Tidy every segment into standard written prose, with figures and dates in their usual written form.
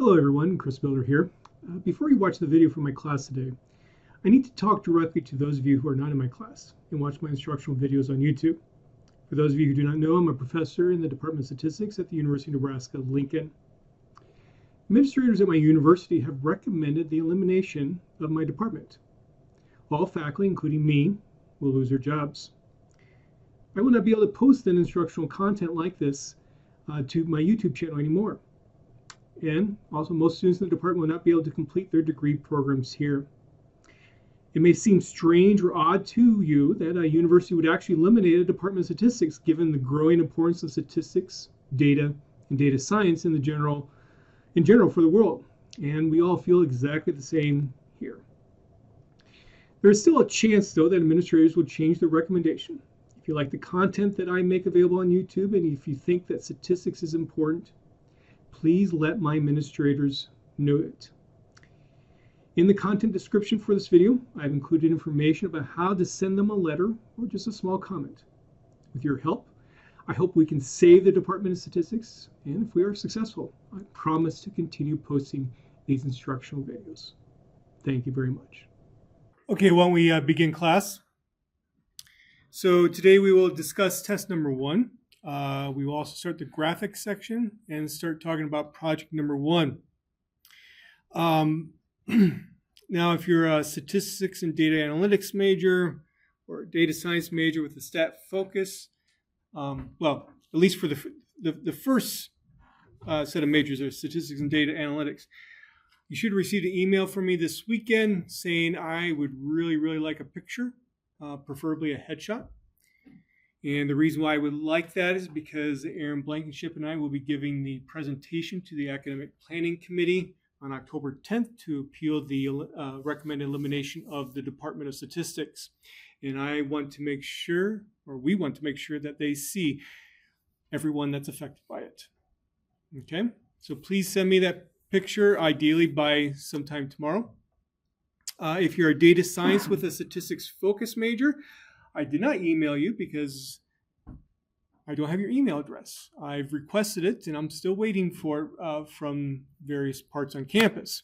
Hello everyone, Chris Miller here. Before you watch the video for my class today, I need to talk directly to those of you who are not in my class and watch my instructional videos on YouTube. For those of you who do not know, I'm a professor in the Department of Statistics at the University of Nebraska-Lincoln. Administrators at my university have recommended the elimination of my department. All faculty, including me, will lose their jobs. I will not be able to post an instructional content like this to my YouTube channel anymore. And also, most students in the department will not be able to complete their degree programs here. It may seem strange or odd to you that a university would actually eliminate a Department of Statistics given the growing importance of statistics, data, and data science in general for the world. And we all feel exactly the same here. There is still a chance, though, that administrators will change their recommendation. If you like the content that I make available on YouTube, and if you think that statistics is important, please let my administrators know it. In the content description for this video, I've included information about how to send them a letter or just a small comment. With your help, I hope we can save the Department of Statistics, and if we are successful, I promise to continue posting these instructional videos. Thank you very much. Okay, why don't we begin class? So today we will discuss test number 1. We will also start the graphics section and start talking about project number 1. Now, if you're a statistics and data analytics major or a data science major with a stat focus, well, at least for the first set of majors are statistics and data analytics, you should have received an email from me this weekend saying I would really like a picture, preferably a headshot. And the reason why I would like that is because Aaron Blankenship and I will be giving the presentation to the Academic Planning Committee on October 10th to appeal the recommended elimination of the Department of Statistics. And I want to make sure, or we want to make sure, that they see everyone that's affected by it. Okay, so please send me that picture, ideally by sometime tomorrow. If you're a data science with a statistics focus major, I did not email you because I don't have your email address. I've requested it, and I'm still waiting for it from various parts on campus.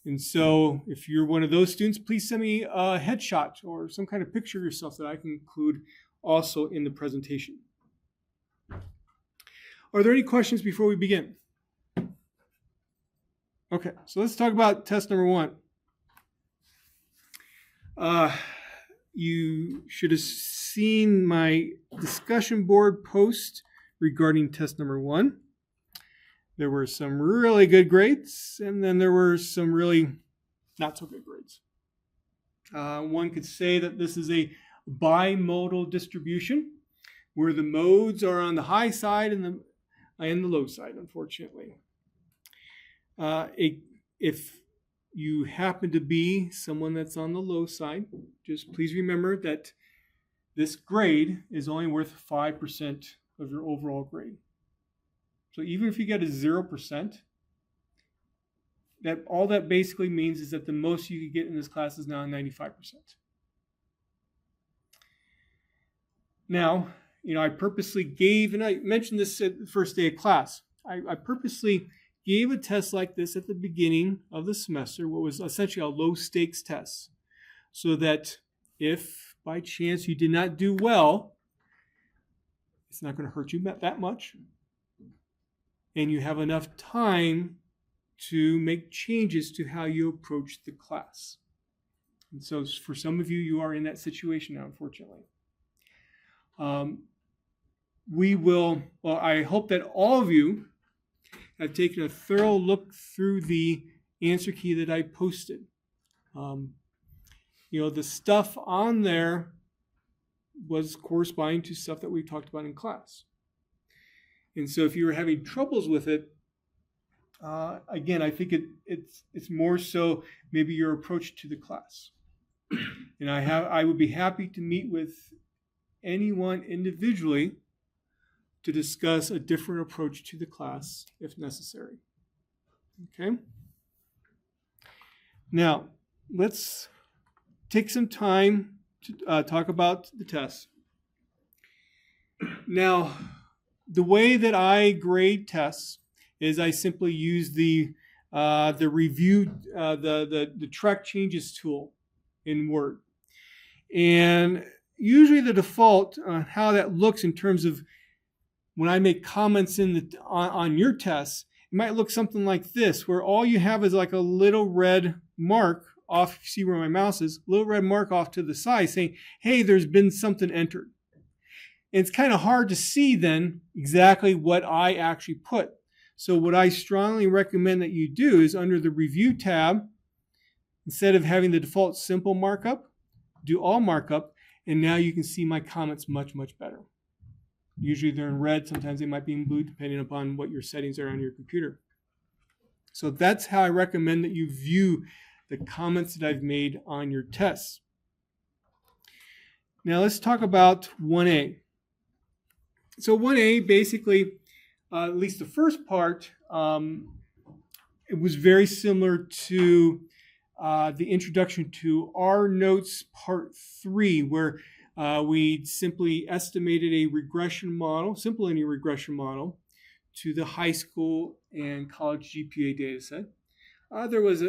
And so if you're one of those students, please send me a headshot or some kind of picture of yourself that I can include also in the presentation. Are there any questions before we begin? Okay, so let's talk about test number 1. You should have seen my discussion board post regarding test number 1. There were some really good grades, and then there were some really not so good grades. One could say that this is a bimodal distribution, where the modes are on the high side and the low side, unfortunately. If you happen to be someone that's on the low side, just please remember that this grade is only worth 5% of your overall grade. So even if you get a 0%, all that basically means is that the most you could get in this class is now 95%. Now, I purposely gave, and I mentioned this at the first day of class, I purposely gave a test like this at the beginning of the semester, what was essentially a low-stakes test, so that if by chance you did not do well, it's not going to hurt you that much, and you have enough time to make changes to how you approach the class. And so for some of you, you are in that situation now, unfortunately. I hope that all of you have taken a thorough look through the answer key that I posted. The stuff on there was corresponding to stuff that we talked about in class. And so if you were having troubles with it, again, I think it's more so maybe your approach to the class. And I would be happy to meet with anyone individually to discuss a different approach to the class if necessary. Okay? Now, let's take some time to talk about the test. Now, the way that I grade tests is I simply use the the review, the track changes tool in Word. And usually the default on how that looks in terms of when I make comments on your tests, it might look something like this, where all you have is like a little red mark off, you see where my mouse is, a little red mark off to the side saying, hey, there's been something entered. And it's kind of hard to see then exactly what I actually put. So what I strongly recommend that you do is under the Review tab, instead of having the default simple markup, do all markup, and now you can see my comments much, much better. Usually they're in red, sometimes they might be in blue, depending upon what your settings are on your computer. So that's how I recommend that you view the comments that I've made on your tests. Now let's talk about 1A. So 1A, basically, at least the first part, it was very similar to the introduction to our notes part 3, where we simply estimated a regression model, simple linear regression model, to the high school and college GPA data set. There was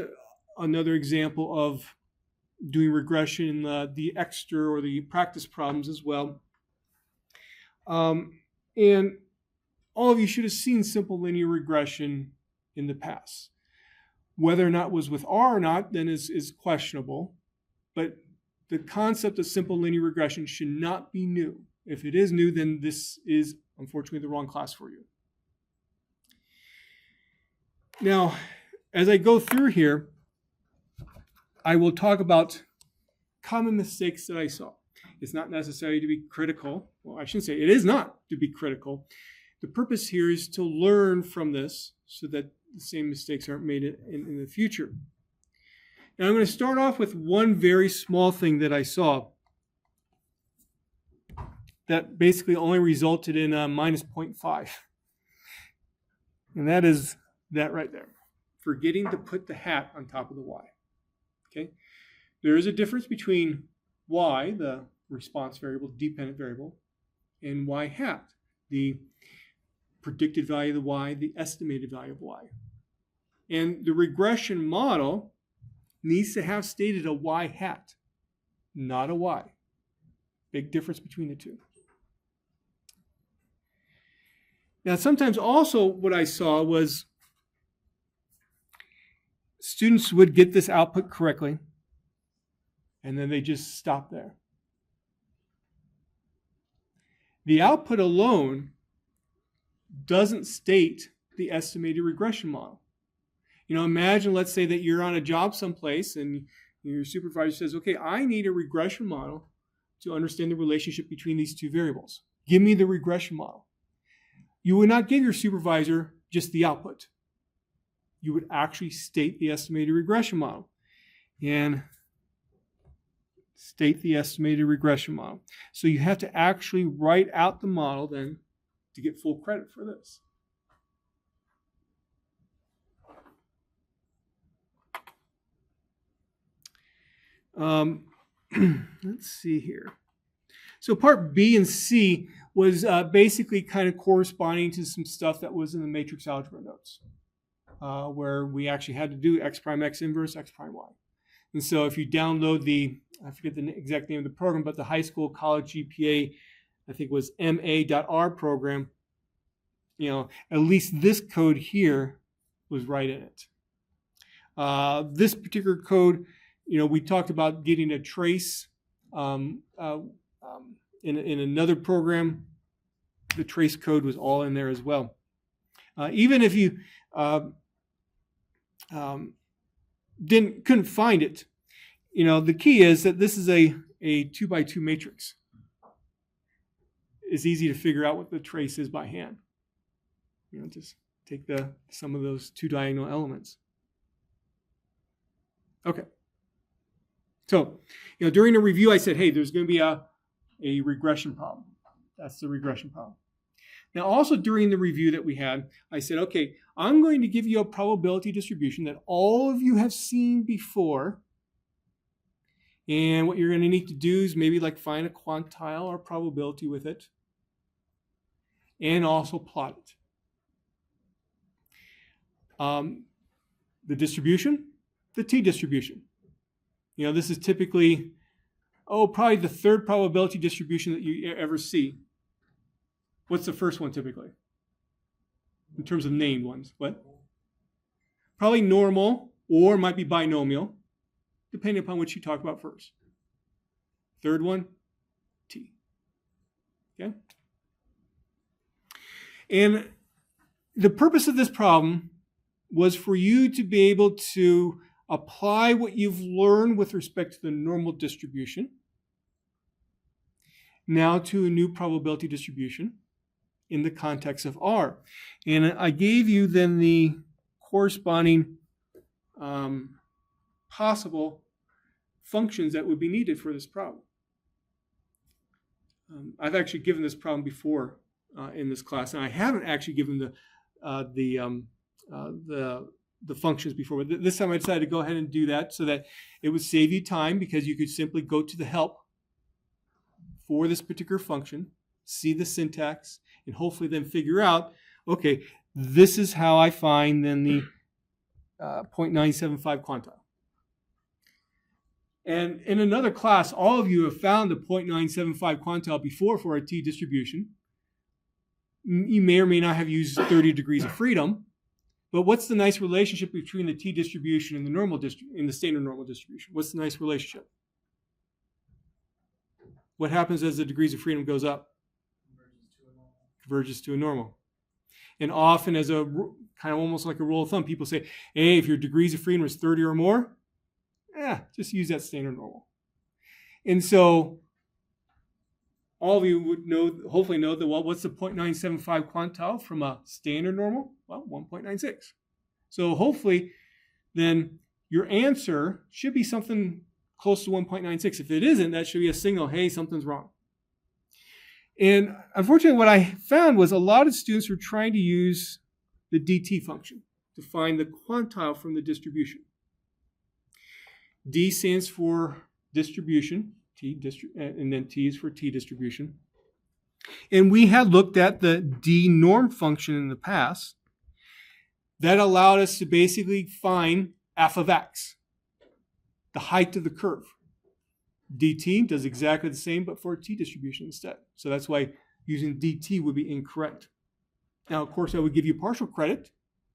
another example of doing regression in the extra or the practice problems as well. And all of you should have seen simple linear regression in the past. Whether or not it was with R or not, then is questionable. But the concept of simple linear regression should not be new. If it is new, then this is unfortunately the wrong class for you. Now, as I go through here, I will talk about common mistakes that I saw. It's not necessary to be critical. Well, I shouldn't say it is not to be critical. The purpose here is to learn from this so that the same mistakes aren't made in the future. Now, I'm going to start off with one very small thing that I saw that basically only resulted in minus 0.5. And that is that right there. Forgetting to put the hat on top of the Y. Okay? There is a difference between Y, the response variable, dependent variable, and Y hat, the predicted value of the Y, the estimated value of Y. And the regression model needs to have stated a Y hat, not a Y. Big difference between the two. Now, sometimes also what I saw was students would get this output correctly, and then they just stop there. The output alone doesn't state the estimated regression model. You know, imagine, let's say that you're on a job someplace and your supervisor says, okay, I need a regression model to understand the relationship between these two variables. Give me the regression model. You would not give your supervisor just the output. You would actually state the estimated regression model and state the estimated regression model. So you have to actually write out the model then to get full credit for this. Let's see here. So part B and C was basically kind of corresponding to some stuff that was in the matrix algebra notes, where we actually had to do x prime x inverse, x prime y. And so if you download the, I forget the exact name of the program, but the high school college GPA, I think was ma.r program, you know, at least this code here was right in it. This particular code, you know, we talked about getting a trace in another program. The trace code was all in there as well. Even if you couldn't find it, you know, the key is that this is a 2x2 matrix. It's easy to figure out what the trace is by hand. You know, just take some of those two diagonal elements. Okay. So, you know, during the review, I said, hey, there's going to be a regression problem. That's the regression problem. Now, also during the review that we had, I said, okay, I'm going to give you a probability distribution that all of you have seen before. And what you're going to need to do is maybe like find a quantile or probability with it and also plot it. the distribution, the t-distribution. This is typically, probably the third probability distribution that you ever see. What's the first one typically? In terms of named ones, what? Probably normal, or might be binomial, depending upon which you talk about first. Third one, t. Okay? And the purpose of this problem was for you to be able to apply what you've learned with respect to the normal distribution now to a new probability distribution in the context of R. And I gave you then the corresponding possible functions that would be needed for this problem. I've actually given this problem before in this class, and I haven't actually given the functions before. But this time I decided to go ahead and do that so that it would save you time, because you could simply go to the help for this particular function, see the syntax, and hopefully then figure out, okay, this is how I find then the 0.975 quantile. And in another class, all of you have found the 0.975 quantile before for a t-distribution. You may or may not have used 30 degrees of freedom, but what's the nice relationship between the t-distribution and the normal in the standard normal distribution? What's the nice relationship? What happens as the degrees of freedom goes up? Converges to a normal. And often, as a kind of almost like a rule of thumb, people say, hey, if your degrees of freedom is 30 or more, just use that standard normal. And so all of you would know, hopefully know that, well, what's the 0.975 quantile from a standard normal? Well, 1.96. So hopefully then your answer should be something close to 1.96. If it isn't, that should be a signal, hey, something's wrong. And unfortunately, what I found was a lot of students were trying to use the dt function to find the quantile from the distribution. D stands for distribution, and then T is for t-distribution. And we had looked at the d norm function in the past that allowed us to basically find f of x, the height of the curve. dt does exactly the same, but for a t-distribution instead. So that's why using dt would be incorrect. Now, of course, I would give you partial credit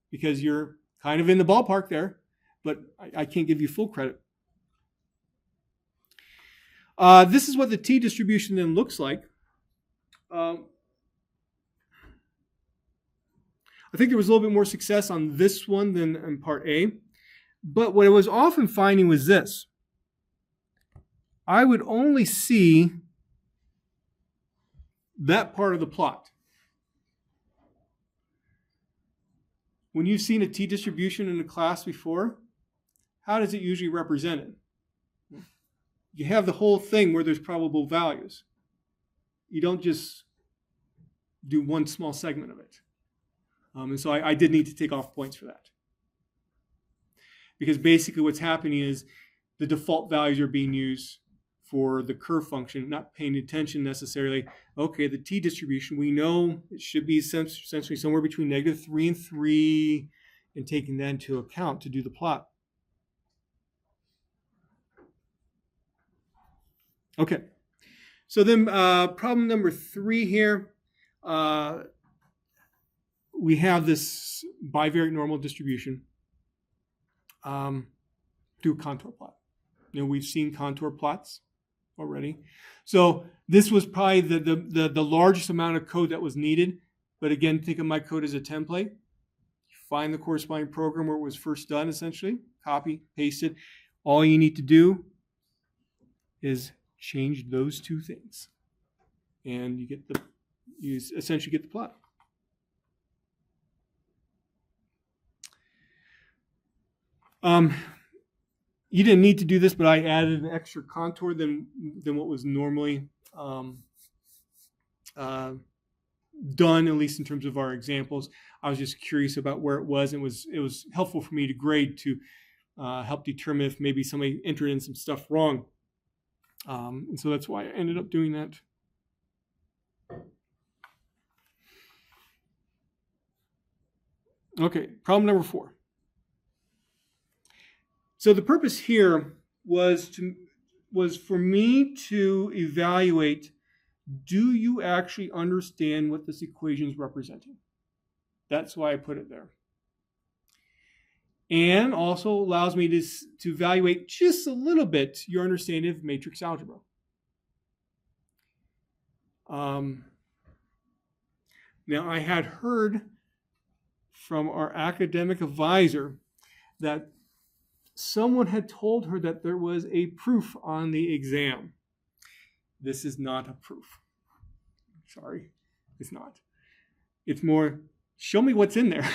because you're kind of in the ballpark there, but I can't give you full credit. This is what the t-distribution then looks like. I think there was a little bit more success on this one than in part A. But what I was often finding was this. I would only see that part of the plot. When you've seen a t-distribution in a class before, how does it usually represent it? You have the whole thing where there's probable values. You don't just do one small segment of it. And so I did need to take off points for that. Because basically what's happening is the default values are being used for the curve function, not paying attention necessarily. Okay, the t-distribution, we know it should be essentially somewhere between -3 and 3, and taking that into account to do the plot. Okay, so then problem number 3 here. We have this bivariate normal distribution through contour plot. We've seen contour plots already. So this was probably the largest amount of code that was needed. But again, think of my code as a template. Find the corresponding program where it was first done, essentially. Copy, paste it. All you need to do is change those two things. And you essentially get the plot. You didn't need to do this, but I added an extra contour than what was normally done, at least in terms of our examples. I was just curious about where it was. It was helpful for me to grade to help determine if maybe somebody entered in some stuff wrong. And so that's why I ended up doing that. Okay, problem number 4. So the purpose here was for me to evaluate, do you actually understand what this equation is representing? That's why I put it there. And also allows me to evaluate just a little bit your understanding of matrix algebra. Now, I had heard from our academic advisor that someone had told her that there was a proof on the exam. This is not a proof. Sorry, it's not. It's more, show me what's in there.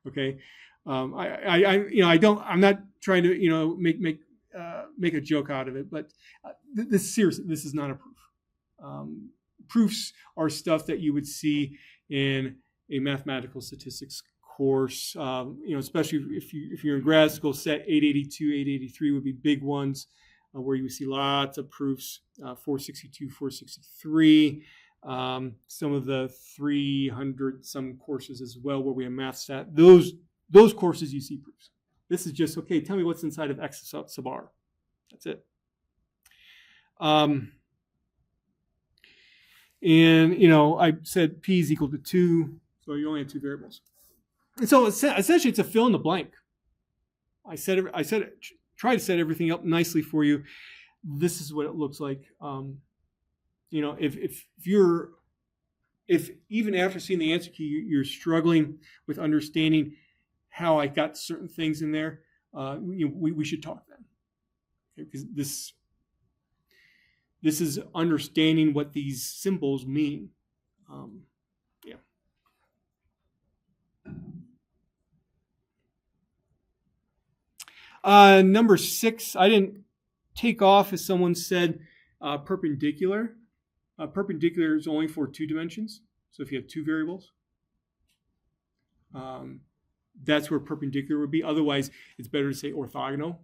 Okay. I'm not trying to, make a joke out of it, but seriously, this is not a proof. Proofs are stuff that you would see in a mathematical statistics course, especially if you're in grad school. Set 882, 883 would be big ones where you would see lots of proofs. 462, 463. Some of the 300 some courses as well where we have math stat. Those courses you see proofs. This is just, okay, tell me what's inside of X sub R. That's it. I said P is equal to 2, so you only have 2 variables. And so essentially it's a fill in the blank. I try to set everything up nicely for you. This is what it looks like. If even after seeing the answer key, you're struggling with understanding how I got certain things in there, we should talk then. Okay, because this is understanding what these symbols mean. Number 6, I didn't take off, as someone said, perpendicular. Perpendicular is only for 2 dimensions. So if you have 2 variables, that's where perpendicular would be. Otherwise, it's better to say orthogonal.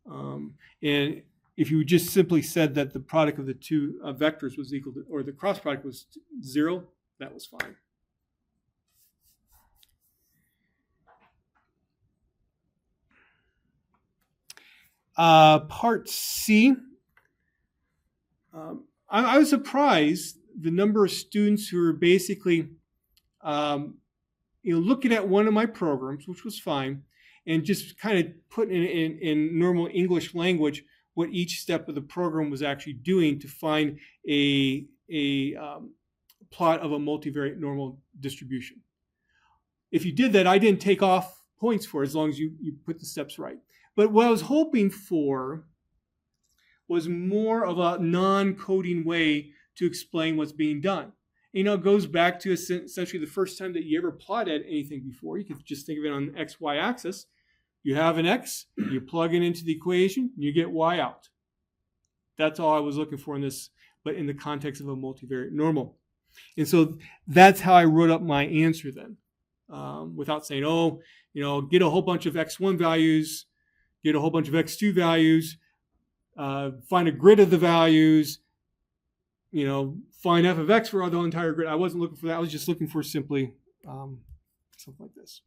And if you just simply said that the product of the 2 vectors was equal to, or the cross product was 0, that was fine. Part C. I was surprised the number of students who were basically looking at one of my programs, which was fine, and just kind of put in normal English language what each step of the program was actually doing to find a plot of a multivariate normal distribution. If you did that, I didn't take off points for it, as long as you put the steps right. But what I was hoping for was more of a non-coding way to explain what's being done. It goes back to essentially the first time that you ever plotted anything before. You could just think of it on the XY axis. You have an X, you plug it into the equation, and you get Y out. That's all I was looking for in this, but in the context of a multivariate normal. And so that's how I wrote up my answer then, without saying, get a whole bunch of X1 values, get a whole bunch of X2 values, find a grid of the values, find f of x for the entire grid. I wasn't looking for that. I was just looking for simply something like this.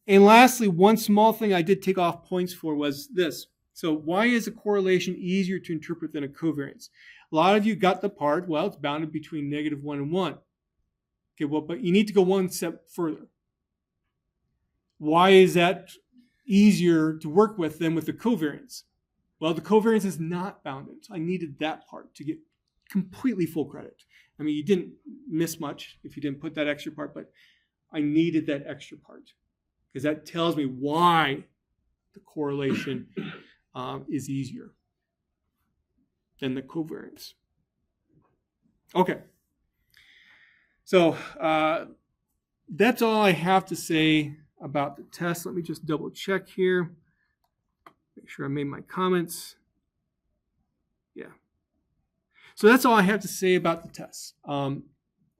And lastly, one small thing I did take off points for was this. So why is a correlation easier to interpret than a covariance? A lot of you got the part, well, it's bounded between -1 and 1. Okay, well, but you need to go one step further. Why is that easier to work with than with the covariance? Well, the covariance is not bounded. So I needed that part to get completely full credit. I mean, you didn't miss much if you didn't put that extra part, but I needed that extra part because that tells me why the correlation is easier than the covariance. Okay. So that's all I have to say about the test. Let me just double check here. Make sure I made my comments. Yeah. So that's all I have to say about the test.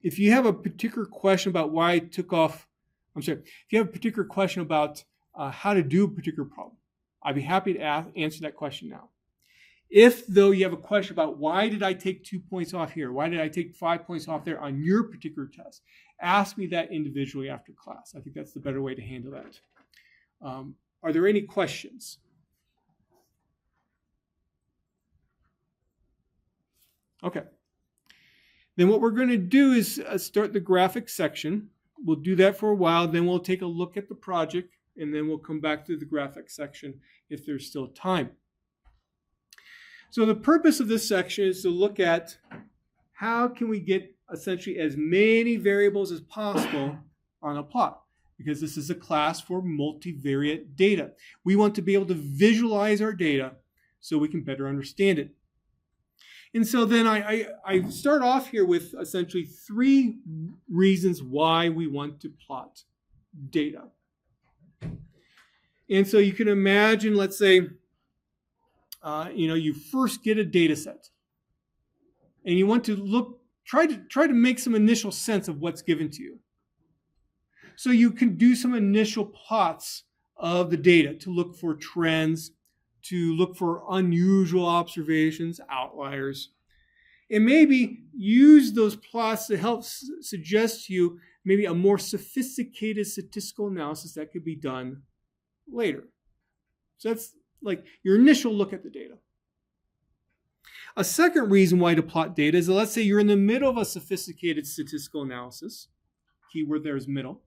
If you have a particular question about why I took off, if you have a particular question about how to do a particular problem, I'd be happy to answer that question now. If, though, you have a question about why did I take 2 points off here, why did I take 5 points off there on your particular test, ask me that individually after class. I think that's the better way to handle that. Are there any questions? Okay. Then what we're going to do is start the graphics section. We'll do that for a while, then we'll take a look at the project, and then we'll come back to the graphics section if there's still time. So the purpose of this section is to look at how can we get essentially as many variables as possible on a plot, because this is a class for multivariate data. We want to be able to visualize our data so we can better understand it. And so then I start off here with essentially 3 reasons why we want to plot data. And so you can imagine, let's say, you first get a data set, and you want to try to make some initial sense of what's given to you. So you can do some initial plots of the data to look for trends, to look for unusual observations, outliers, and maybe use those plots to help suggest to you maybe a more sophisticated statistical analysis that could be done later. So that's like your initial look at the data. A second reason why to plot data is that, let's say you're in the middle of a sophisticated statistical analysis, keyword there is middle,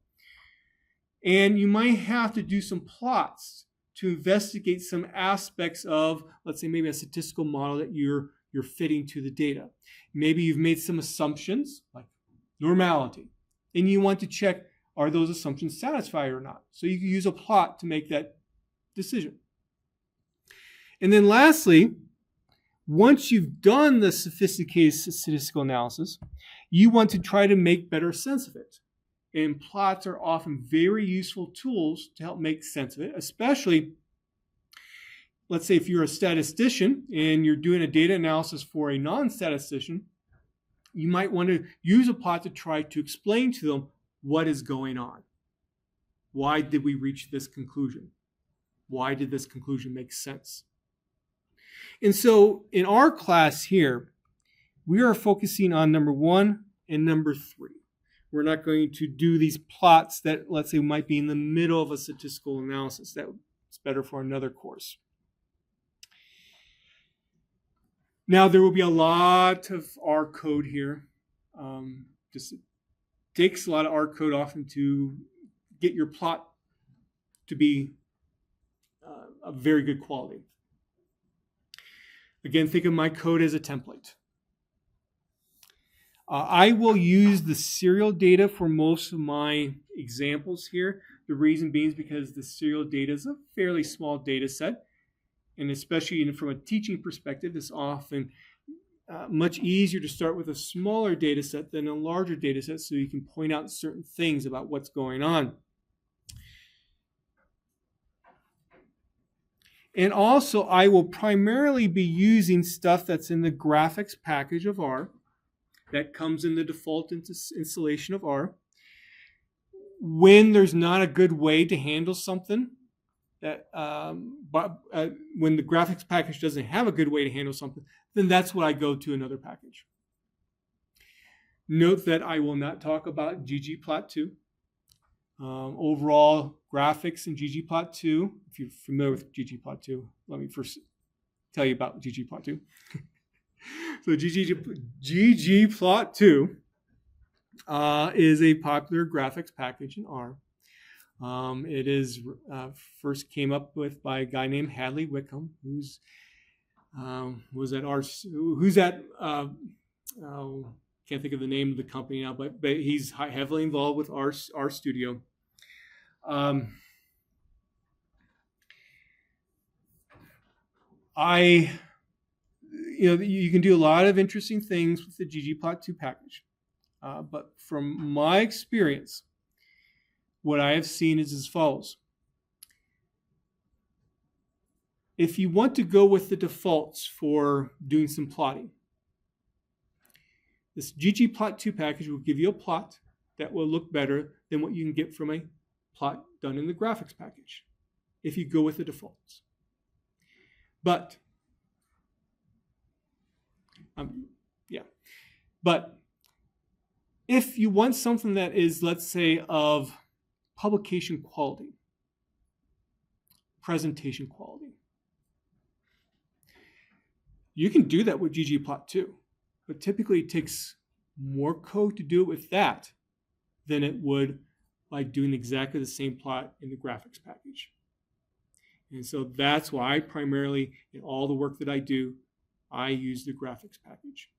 and you might have to do some plots to investigate some aspects of, let's say, maybe a statistical model that you're fitting to the data. Maybe you've made some assumptions, like normality, and you want to check, are those assumptions satisfied or not? So you can use a plot to make that decision. And then lastly, once you've done the sophisticated statistical analysis, you want to try to make better sense of it. And plots are often very useful tools to help make sense of it, especially, let's say if you're a statistician and you're doing a data analysis for a non-statistician, you might want to use a plot to try to explain to them what is going on. Why did we reach this conclusion? Why did this conclusion make sense? And so in our class here, we are focusing on number 1 and number 3. We're not going to do these plots that, let's say, might be in the middle of a statistical analysis. That's better for another course. Now, there will be a lot of R code here. Just takes a lot of R code often to get your plot to be of very good quality. Again, think of my code as a template. I will use the serial data for most of my examples here. The reason being is because the serial data is a fairly small data set. And especially from a teaching perspective, it's often much easier to start with a smaller data set than a larger data set, so you can point out certain things about what's going on. And also, I will primarily be using stuff that's in the graphics package of R that comes in the default installation of R. When there's not a good way to handle something, when the graphics package doesn't have a good way to handle something, then that's what I go to another package. Note that I will not talk about ggplot2. Overall graphics in ggplot2, if you're familiar with ggplot2, let me first tell you about ggplot2. So ggplot2 is a popular graphics package in R. It is first came up with by a guy named Hadley Wickham, who's can't think of the name of the company now, but he's heavily involved with our studio. You can do a lot of interesting things with the ggplot2 package, but from my experience, what I have seen is as follows. If you want to go with the defaults for doing some plotting, this ggplot2 package will give you a plot that will look better than what you can get from a plot done in the graphics package if you go with the defaults. But if you want something that is, let's say, of publication quality, presentation quality, you can do that with ggplot too. But typically it takes more code to do it with that than it would by doing exactly the same plot in the graphics package. And so that's why primarily in all the work that I do, I use the graphics package.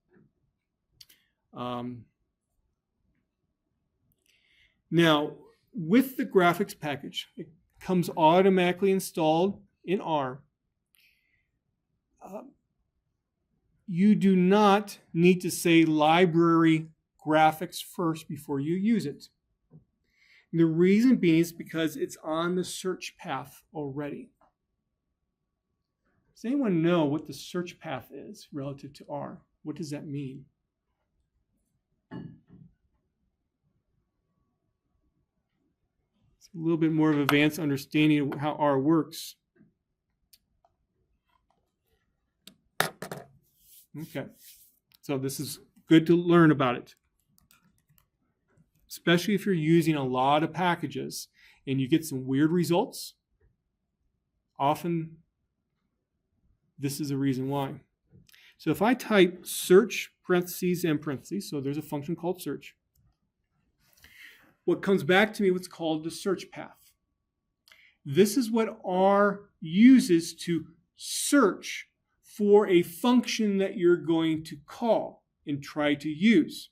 Now, with the graphics package, it comes automatically installed in R. You do not need to say library graphics first before you use it. And the reason being is because it's on the search path already. Does anyone know what the search path is relative to R? What does that mean? It's a little bit more of an advanced understanding of how R works. Okay, so this is good to learn about it, especially if you're using a lot of packages and you get some weird results. Often, this is a reason why. So if I type search parentheses and parentheses, so there's a function called search, what comes back to me what's called the search path. This is what R uses to search for a function that you're going to call and try to use.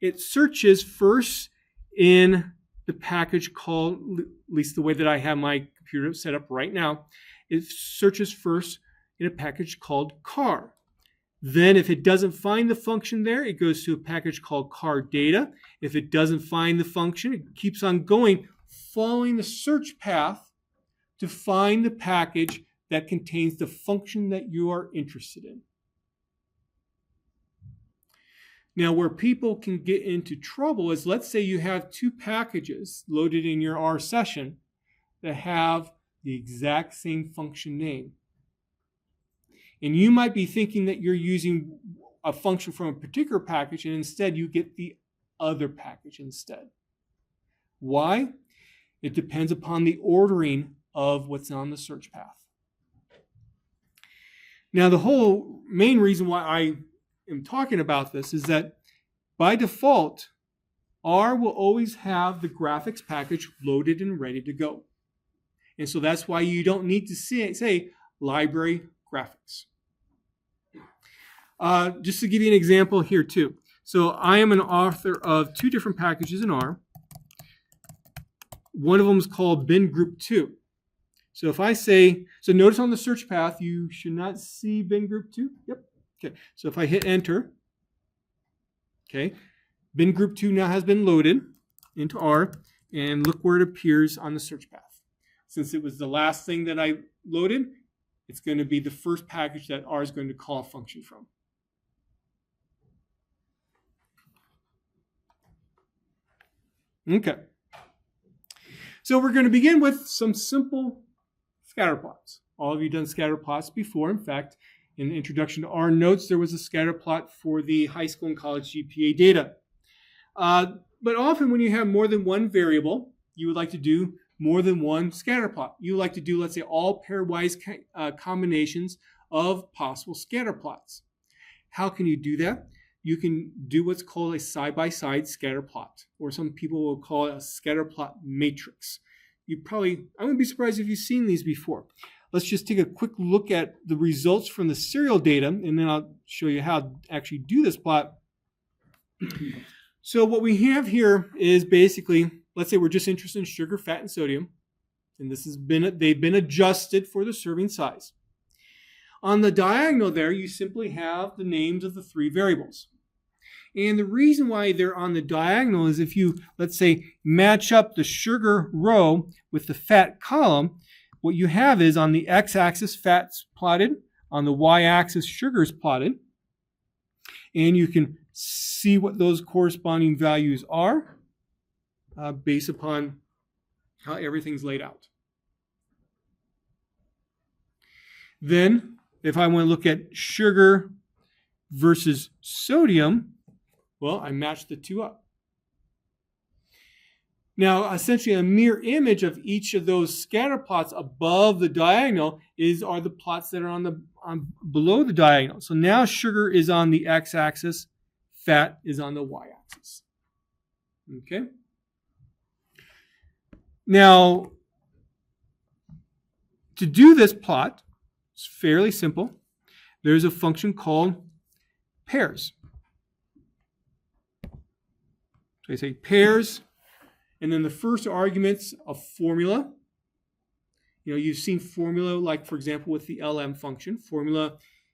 It searches first in the package called, at least the way that I have my computer set up right now, it searches first in a package called car. Then if it doesn't find the function there, it goes to a package called car data. If it doesn't find the function, it keeps on going, following the search path to find the package that contains the function that you are interested in. Now, where people can get into trouble is, let's say you have two packages loaded in your R session that have the exact same function name. And you might be thinking that you're using a function from a particular package, and instead you get the other package instead. Why? It depends upon the ordering of what's on the search path. Now, the whole main reason why I am talking about this is that by default, R will always have the graphics package loaded and ready to go. And so that's why you don't need to say library graphics. Just to give you an example here too. So I am an author of two different packages in R. One of them is called bin group 2. So if I say, so notice on the search path, you should not see bin group 2. Yep. Okay. So if I hit enter, okay, bin group 2 now has been loaded into R, and look where it appears on the search path. Since it was the last thing that I loaded, it's going to be the first package that R is going to call a function from. Okay. So we're going to begin with some simple scatter plots. All of you done scatter plots before. In fact, in the introduction to R notes, there was a scatter plot for the high school and college GPA data. But often when you have more than one variable, you would like to do more than one scatter plot. You would like to do, let's say, all pairwise combinations of possible scatter plots. How can you do that? You can do what's called a side-by-side scatter plot, or some people will call it a scatter plot matrix. I wouldn't be surprised if you've seen these before. Let's just take a quick look at the results from the serial data, and then I'll show you how to actually do this plot. So what we have here is basically, let's say we're just interested in sugar, fat, and sodium, and they've been adjusted for the serving size. On the diagonal there, you simply have the names of the three variables. And the reason why they're on the diagonal is if you, let's say, match up the sugar row with the fat column, what you have is on the x-axis fat's plotted, on the y-axis sugar is plotted, and you can see what those corresponding values are based upon how everything's laid out. Then, if I want to look at sugar versus sodium, well, I match the two up. Now, essentially, a mirror image of each of those scatter plots above the diagonal are the plots that are below the diagonal. So now sugar is on the x-axis, fat is on the y-axis. Okay. Now, to do this plot, it's fairly simple. There's a function called pairs. So I say pairs. And then the first argument's a formula. You've seen formula like, for example, with the LM function, formula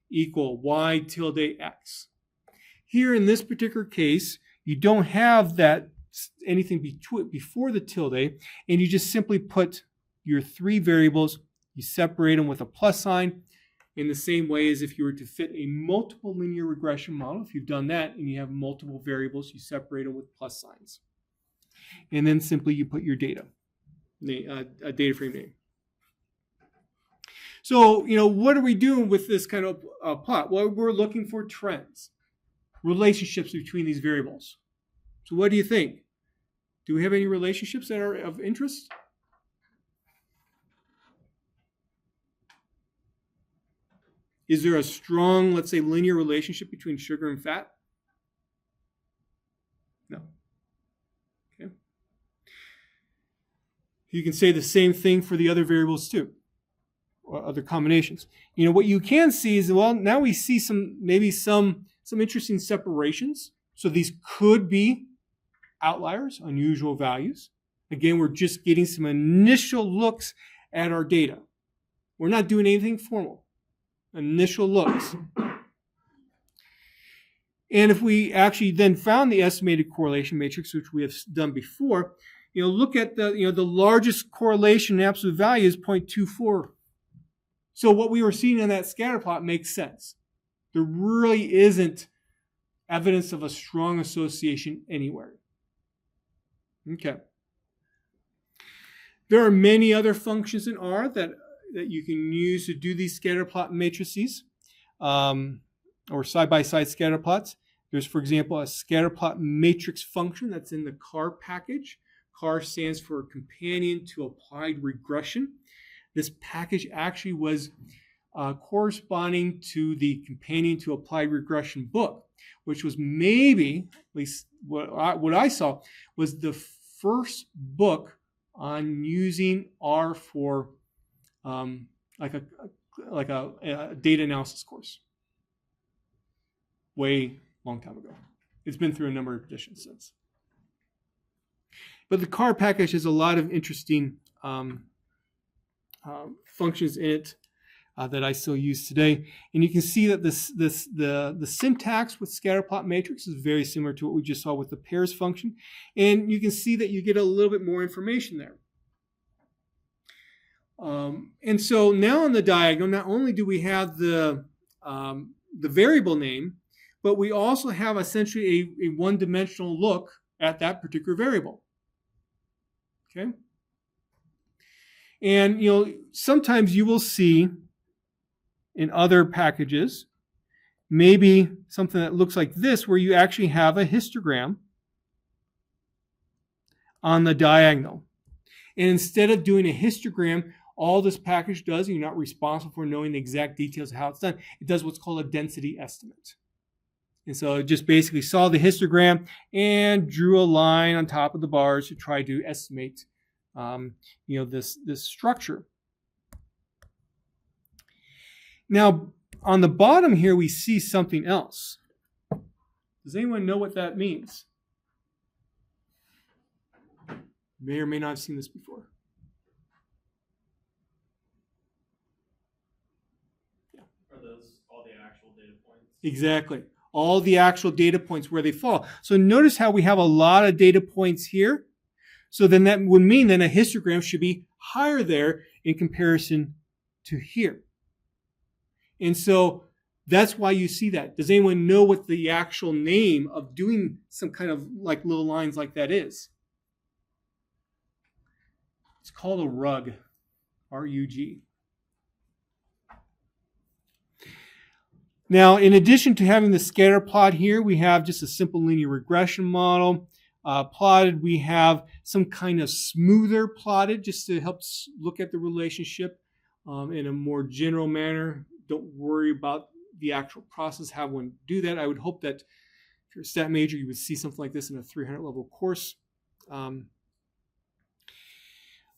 equal y tilde x. Here in this particular case, you don't have that anything before the tilde, and you just simply put your three variables, you separate them with a plus sign, in the same way as if you were to fit a multiple linear regression model. If you've done that and you have multiple variables, you separate them with plus signs. And then simply you put your data frame name. So, what are we doing with this kind of plot? Well, we're looking for trends, relationships between these variables. So what do you think? Do we have any relationships that are of interest? Is there a strong, let's say, linear relationship between sugar and fat? No. Okay. You can say the same thing for the other variables too, or other combinations. What you can see is, well, now we see some interesting separations. So these could be outliers, unusual values. Again, we're just getting some initial looks at our data. We're not doing anything formal. Initial looks. And if we actually then found the estimated correlation matrix, which we have done before, look at the largest correlation in absolute value is 0.24. So what we were seeing in that scatter plot makes sense. There really isn't evidence of a strong association anywhere. Okay. There are many other functions in R that you can use to do these scatter plot matrices, or side-by-side scatter plots. There's, for example, a scatter plot matrix function that's in the CAR package. CAR stands for Companion to Applied Regression. This package actually was corresponding to the Companion to Applied Regression book, which was maybe, at least what I saw, was the first book on using R for like a data analysis course. Way long time ago. It's been through a number of editions since. But the CAR package has a lot of interesting functions in it that I still use today. And you can see that the syntax with scatterplot matrix is very similar to what we just saw with the pairs function. And you can see that you get a little bit more information there. And so now on the diagonal, not only do we have the variable name, but we also have essentially a one-dimensional look at that particular variable. Okay? And, sometimes you will see in other packages, maybe something that looks like this, where you actually have a histogram on the diagonal. And instead of doing a histogram, all this package does, and you're not responsible for knowing the exact details of how it's done, it does what's called a density estimate. And so it just basically saw the histogram and drew a line on top of the bars to try to estimate this structure. Now, on the bottom here, we see something else. Does anyone know what that means? May or may not have seen this before. Yeah. Are those all the actual data points? Exactly. All the actual data points where they fall. So notice how we have a lot of data points here. So then that would mean that a histogram should be higher there in comparison to here. And so that's why you see that. Does anyone know what the actual name of doing some kind of like little lines like that is? It's called a rug, R-U-G. Now, in addition to having the scatter plot here, we have just a simple linear regression model. plotted. We have some kind of smoother plotted just to help look at the relationship in a more general manner. Don't worry about the actual process, how one do that. I would hope that if you're a stat major, you would see something like this in a 300 level course. And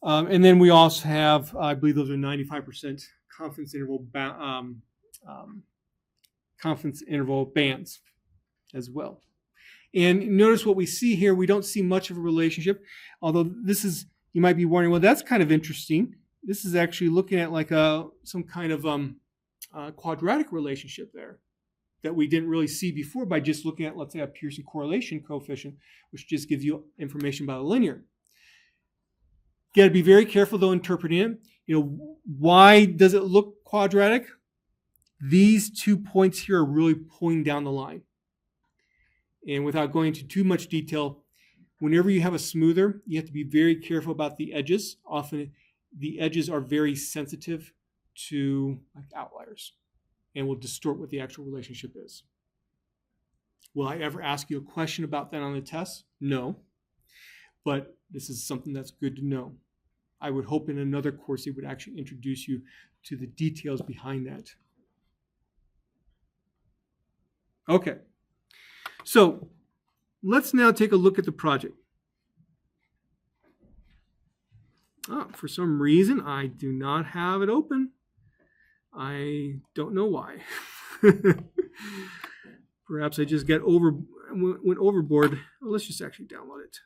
then we also have, I believe those are 95% confidence interval bands as well. And notice what we see here, we don't see much of a relationship, although this is, you might be wondering, well, that's kind of interesting. This is actually looking at like some kind of quadratic relationship there that we didn't really see before by just looking at, let's say, a Pearson correlation coefficient, which just gives you information about a linear. You got to be very careful, though, interpreting it. You know, why does it look quadratic? These 2 points here are really pulling down the line. And without going into too much detail, whenever you have a smoother, you have to be very careful about the edges. Often the edges are very sensitive to like outliers and will distort what the actual relationship is. Will I ever ask you a question about that on the test? No. But this is something that's good to know. I would hope in another course it would actually introduce you to the details behind that. Okay. So let's now take a look at the project. Oh, for some reason, I do not have it open. I don't know why. Perhaps I just went overboard. Well, let's just actually download it.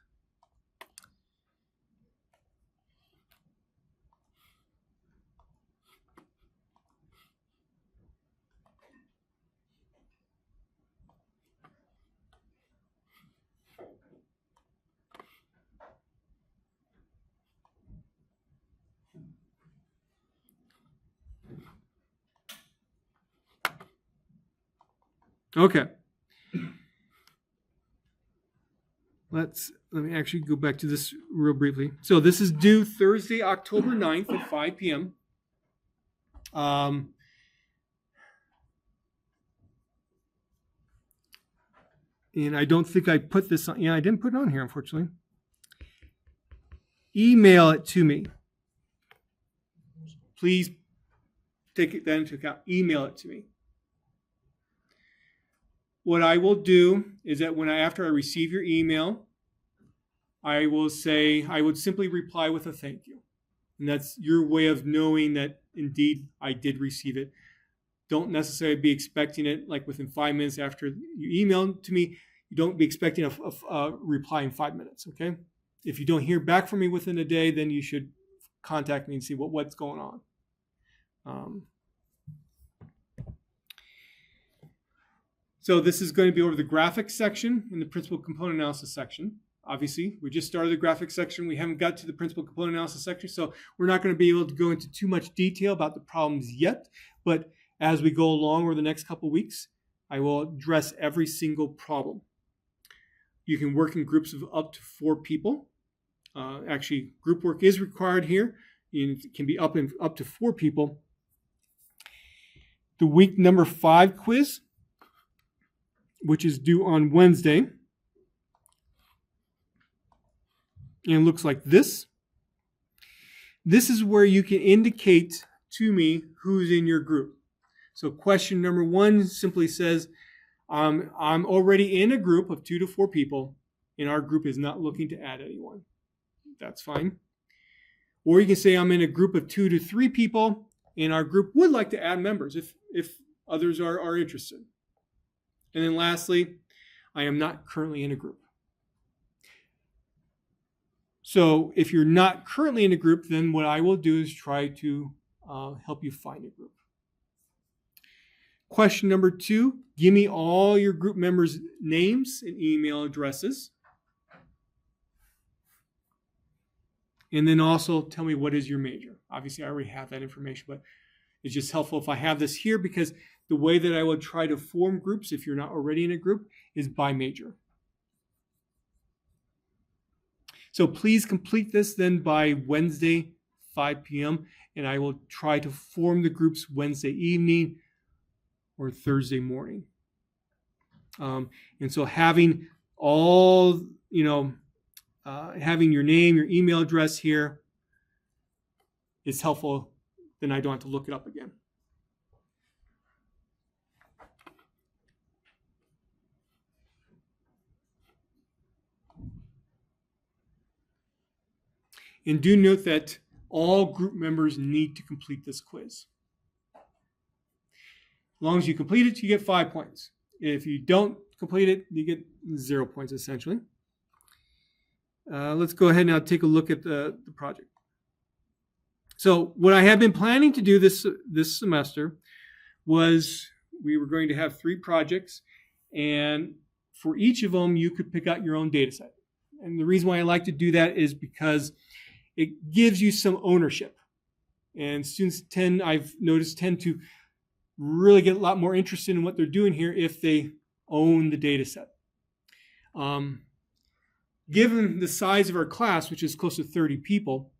Okay. Let me actually go back to this real briefly. So this is due Thursday, October 9th at 5 p.m. And I don't think I put this on. Yeah, I didn't put it on here, unfortunately. Email it to me. Please take that into account. Email it to me. What I will do is that after I receive your email, I would simply reply with a thank you. And that's your way of knowing that indeed I did receive it. Don't necessarily be expecting it like within 5 minutes after you email to me. You don't be expecting a reply in 5 minutes, okay? If you don't hear back from me within a day, then you should contact me and see what's going on. So this is going to be over the graphics section in the principal component analysis section. Obviously, we just started the graphics section. We haven't got to the principal component analysis section, so we're not going to be able to go into too much detail about the problems yet. But as we go along over the next couple of weeks, I will address every single problem. You can work in groups of up to 4 people. Actually, group work is required here. It can be up to 4 people. The week number 5 quiz, which is due on Wednesday, and looks like this. This is where you can indicate to me who's in your group. So question number 1 simply says, I'm already in a group of 2 to 4 people, and our group is not looking to add anyone. That's fine. Or you can say I'm in a group of 2 to 3 people, and our group would like to add members if others are interested. And then lastly, I am not currently in a group. So if you're not currently in a group, then what I will do is try to help you find a group. Question number 2, give me all your group members' names and email addresses. And then also tell me what is your major. Obviously, I already have that information, but it's just helpful if I have this here because the way that I would try to form groups, if you're not already in a group, is by major. So please complete this then by Wednesday, 5 p.m., and I will try to form the groups Wednesday evening or Thursday morning. And so having all, having your name, your email address here is helpful. Then I don't have to look it up again. And do note that all group members need to complete this quiz. As long as you complete it, you get 5 points. If you don't complete it, you get 0 points essentially. Let's go ahead now and take a look at the project. So what I have been planning to do this semester was we were going to have 3 projects, and for each of them you could pick out your own data set. And the reason why I like to do that is because it gives you some ownership. And students I've noticed, tend to really get a lot more interested in what they're doing here if they own the data set. Given the size of our class, which is close to 30 people,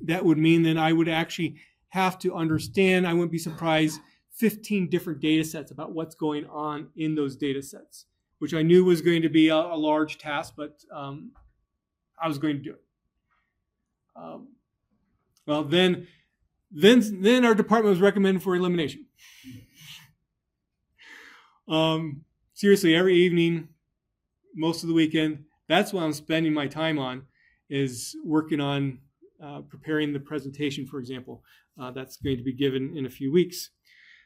that would mean that I would actually have to understand, I wouldn't be surprised, 15 different data sets about what's going on in those data sets, which I knew was going to be a large task, but I was going to do it. Well, then our department was recommended for elimination. Seriously, every evening, most of the weekend, that's what I'm spending my time on, is working on preparing the presentation, for example. That's going to be given in a few weeks.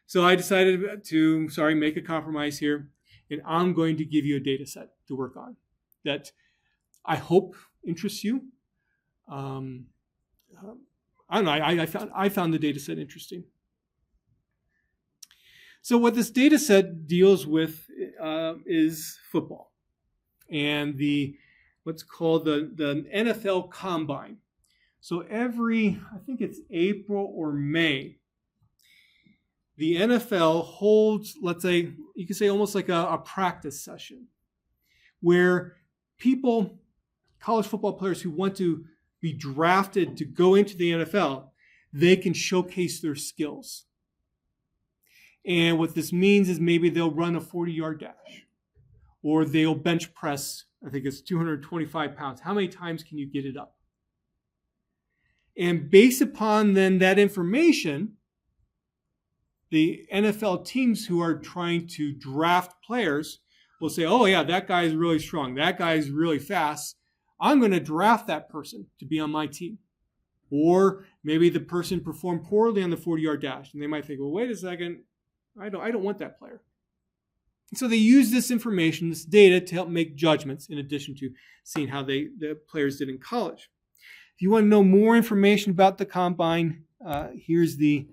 So I decided to, make a compromise here, and I'm going to give you a data set to work on that I hope interests you. I don't know, I found the data set interesting. So what this data set deals with is football and what's called the NFL Combine. So every, I think it's April or May, the NFL holds, let's say, you could say almost like a practice session where people, college football players who want to be drafted to go into the NFL, they can showcase their skills. And what this means is maybe they'll run a 40-yard dash, or they'll bench press, I think it's 225 pounds. How many times can you get it up? And based upon then that information, the NFL teams who are trying to draft players will say, oh yeah, that guy is really strong. That guy is really fast. I'm going to draft that person to be on my team. Or maybe the person performed poorly on the 40-yard dash, and they might think, well, wait a second, I don't want that player. And so they use this information, this data, to help make judgments in addition to seeing how the players did in college. If you want to know more information about the Combine, here's the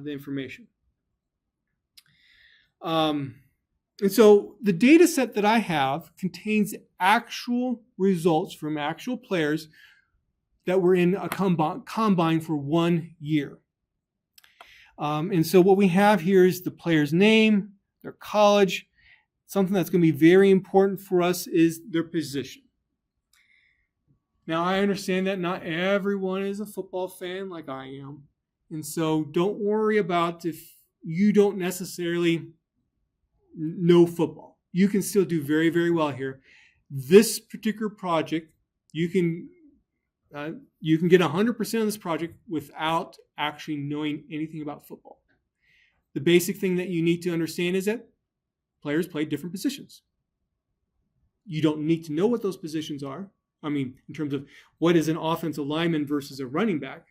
information. And so the data set that I have contains actual results from actual players that were in a combine for 1 year. And so what we have here is the player's name, their college. Something that's going to be very important for us is their position. Now, I understand that not everyone is a football fan like I am. And so don't worry about if you don't necessarily know football. You can still do very, very well here. This particular project, you can get 100% of this project without actually knowing anything about football. The basic thing that you need to understand is that players play different positions. You don't need to know what those positions are. I mean, in terms of what is an offensive lineman versus a running back,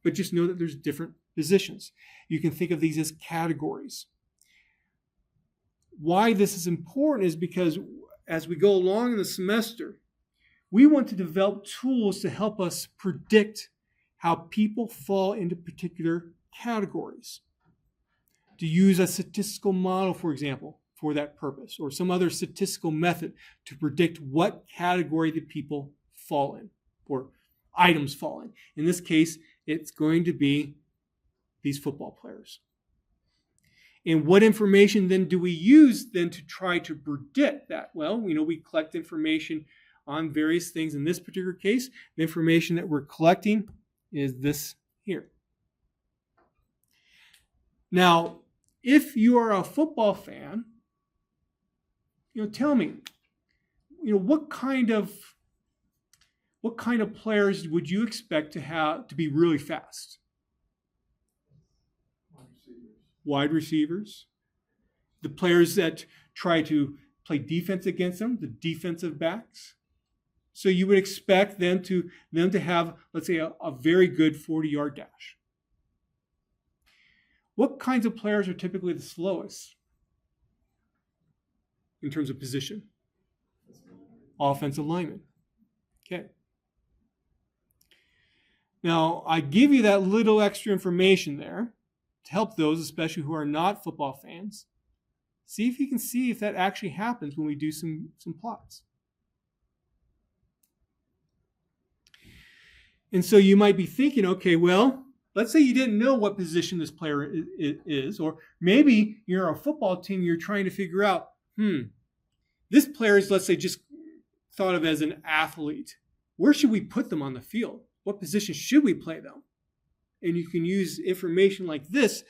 but just know that there's different positions. You can think of these as categories. Why this is important is because as we go along in the semester, we want to develop tools to help us predict how people fall into particular categories. To use a statistical model, for example, for that purpose, or some other statistical method to predict what category the people fall in, or items fall in. In this case, it's going to be these football players. And what information then do we use then to try to predict that? Well, we collect information on various things. In this particular case, the information that we're collecting is this here. Now, if you are a football fan, tell me, what kind of players would you expect to be really fast? Wide receivers. The players that try to play defense against them, the defensive backs. So you would expect them to have, let's say, a very good 40-yard dash. What kinds of players are typically the slowest in terms of position? Offensive linemen. Okay. Now, I give you that little extra information there to help those, especially who are not football fans, see if you can see if that actually happens when we do some plots. And so you might be thinking, okay, well, let's say you didn't know what position this player is, or maybe you're a football team, you're trying to figure out, this player is, let's say, just thought of as an athlete. Where should we put them on the field? What position should we play them? And you can use information like this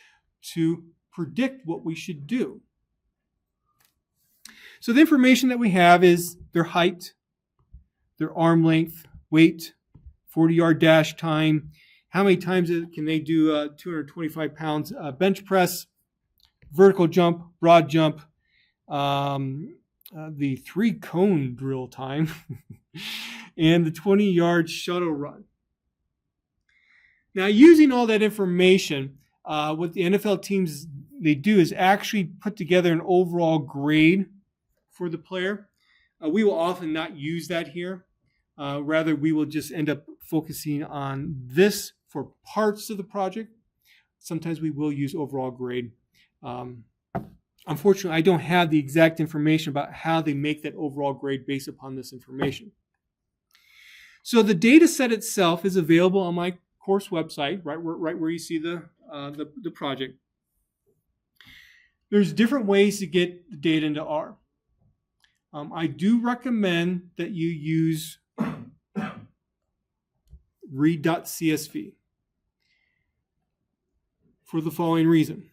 to predict what we should do. So the information that we have is their height, their arm length, weight, 40-yard dash time, how many times can they do 225 pounds bench press, vertical jump, broad jump, the 3-cone drill time, and the 20-yard shuttle run. Now, using all that information, what the NFL teams, they do is actually put together an overall grade for the player. We will often not use that here. Rather, we will just end up focusing on this for parts of the project. Sometimes we will use overall grade. Unfortunately, I don't have the exact information about how they make that overall grade based upon this information. So the data set itself is available on my course website, right where you see the project. There's different ways to get the data into R. I do recommend that you use read.csv for the following reason.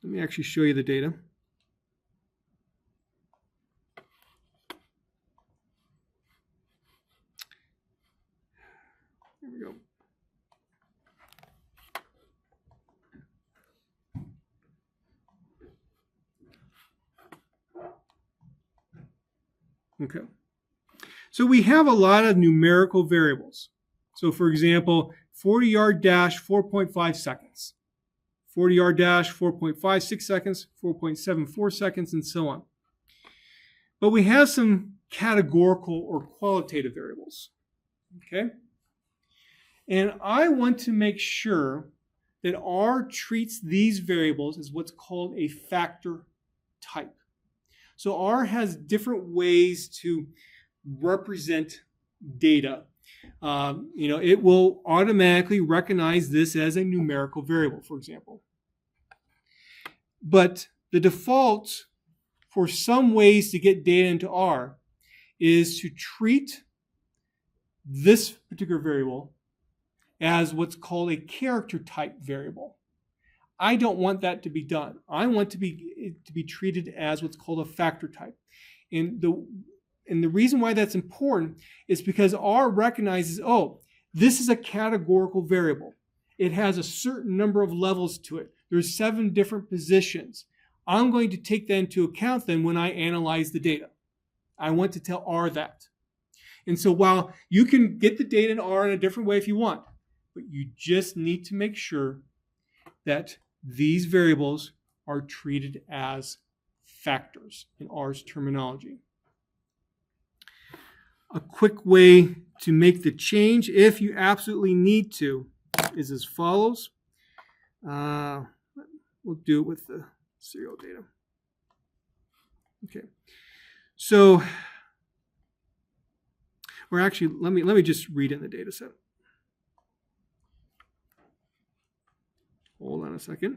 Let me actually show you the data. Here we go. Okay. So we have a lot of numerical variables. So for example, 40-yard dash, 4.5 seconds. 40-yard dash, 4.56 seconds, 4.74 seconds, and so on. But we have some categorical or qualitative variables. Okay? And I want to make sure that R treats these variables as what's called a factor type. So R has different ways to represent data. It will automatically recognize this as a numerical variable, for example. But the default for some ways to get data into R is to treat this particular variable as what's called a character type variable. I don't want that to be done. I want it to be treated as what's called a factor type. And the reason why that's important is because R recognizes, this is a categorical variable. It has a certain number of levels to it. There's 7 different positions. I'm going to take that into account then when I analyze the data. I want to tell R that. And so while you can get the data in R in a different way if you want, but you just need to make sure that these variables are treated as factors in R's terminology. A quick way to make the change, if you absolutely need to, is as follows. We'll do it with the serial data. Okay. So, or actually, let me just read in the data set. Hold on a second.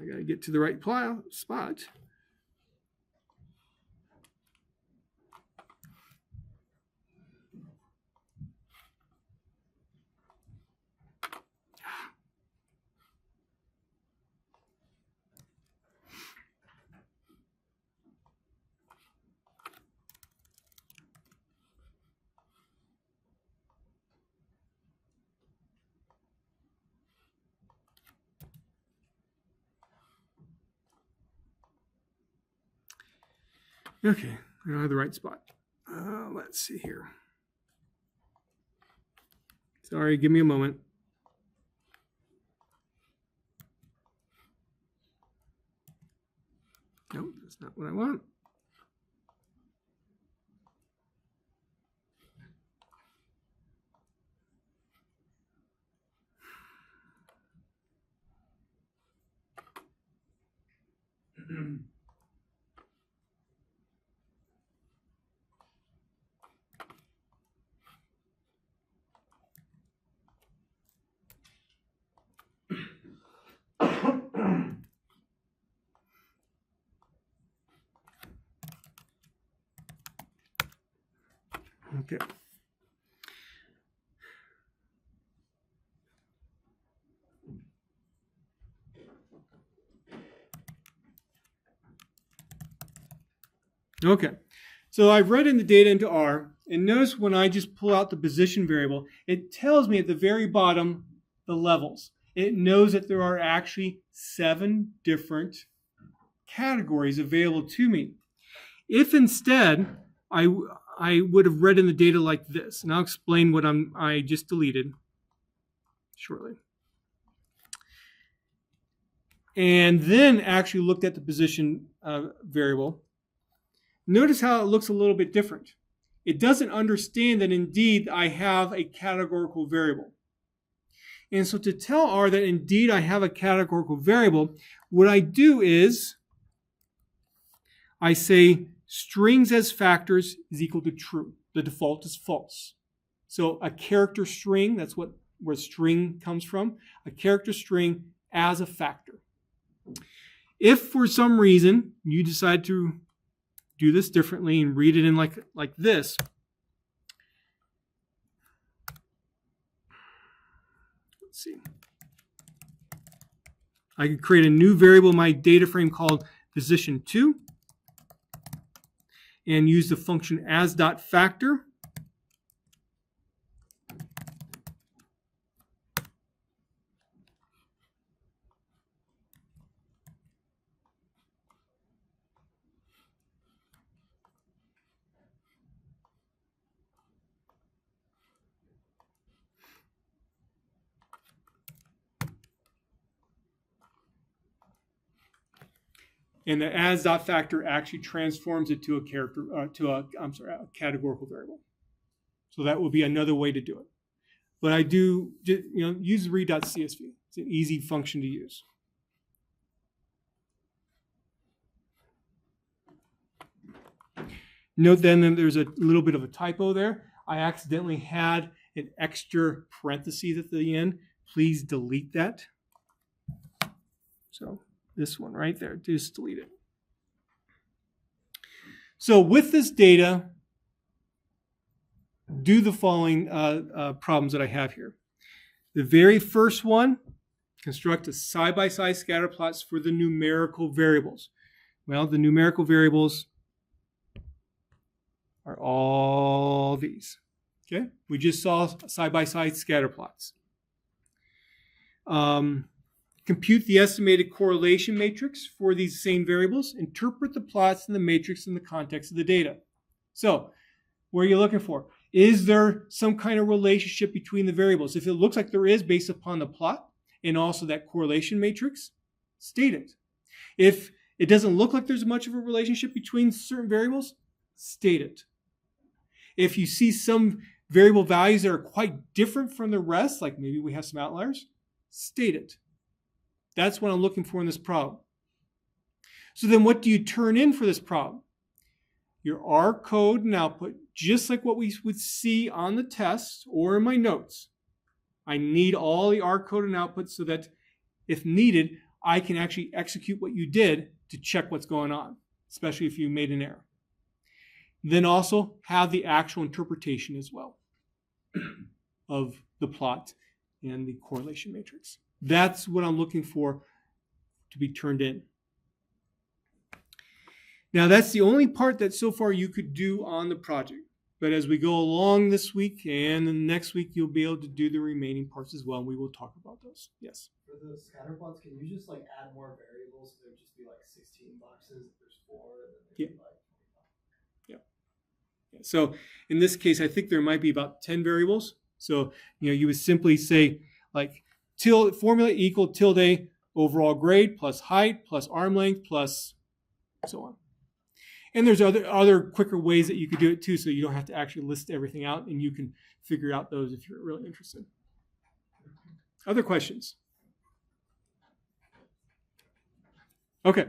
I got to get to the right spot. Okay, I don't have the right spot. Let's see here. Sorry, give me a moment. Nope, that's not what I want. Okay. Okay, so I've read in the data into R, and notice when I just pull out the position variable, it tells me at the very bottom the levels. It knows that there are actually 7 different categories available to me. If instead I would have read in the data like this, and I'll explain what I just deleted shortly, and then actually looked at the position variable, notice how it looks a little bit different. It doesn't understand that indeed I have a categorical variable. And so to tell R that indeed I have a categorical variable, what I do is I say strings as factors is equal to true. The default is false. So a character string, that's where string comes from, a character string as a factor. If for some reason you decide to do this differently and read it in like this, let's see. I could create a new variable in my data frame called position2 and use the function as.factor. And the as.factor actually transforms it to a a categorical variable. So that will be another way to do it. But I do, use read.csv. It's an easy function to use. Note then that there's a little bit of a typo there. I accidentally had an extra parentheses at the end. Please delete that. So this one right there, just delete it. So with this data, do the following problems that I have here. The very first one, construct a side-by-side scatter plots for the numerical variables. Well, the numerical variables are all these. Okay, we just saw side-by-side scatter plots. Compute the estimated correlation matrix for these same variables. Interpret the plots in the matrix in the context of the data. So, what are you looking for? Is there some kind of relationship between the variables? If it looks like there is based upon the plot and also that correlation matrix, state it. If it doesn't look like there's much of a relationship between certain variables, state it. If you see some variable values that are quite different from the rest, like maybe we have some outliers, state it. That's what I'm looking for in this problem. So then what do you turn in for this problem? Your R code and output, just like what we would see on the test or in my notes. I need all the R code and output so that if needed, I can actually execute what you did to check what's going on, especially if you made an error. Then also have the actual interpretation as well of the plot and the correlation matrix. That's what I'm looking for to be turned in. Now, that's the only part that so far you could do on the project. But as we go along this week and the next week, you'll be able to do the remaining parts as well. And we will talk about those. Yes? For the scatter plots, can you just add more variables? So there would just be 16 boxes if there's 4, and then maybe So in this case, I think there might be about 10 variables. So, you would simply say like formula equal tilde overall grade plus height plus arm length plus so on. And there's other quicker ways that you could do it too, so you don't have to actually list everything out, and you can figure out those if you're really interested. Other questions? Okay.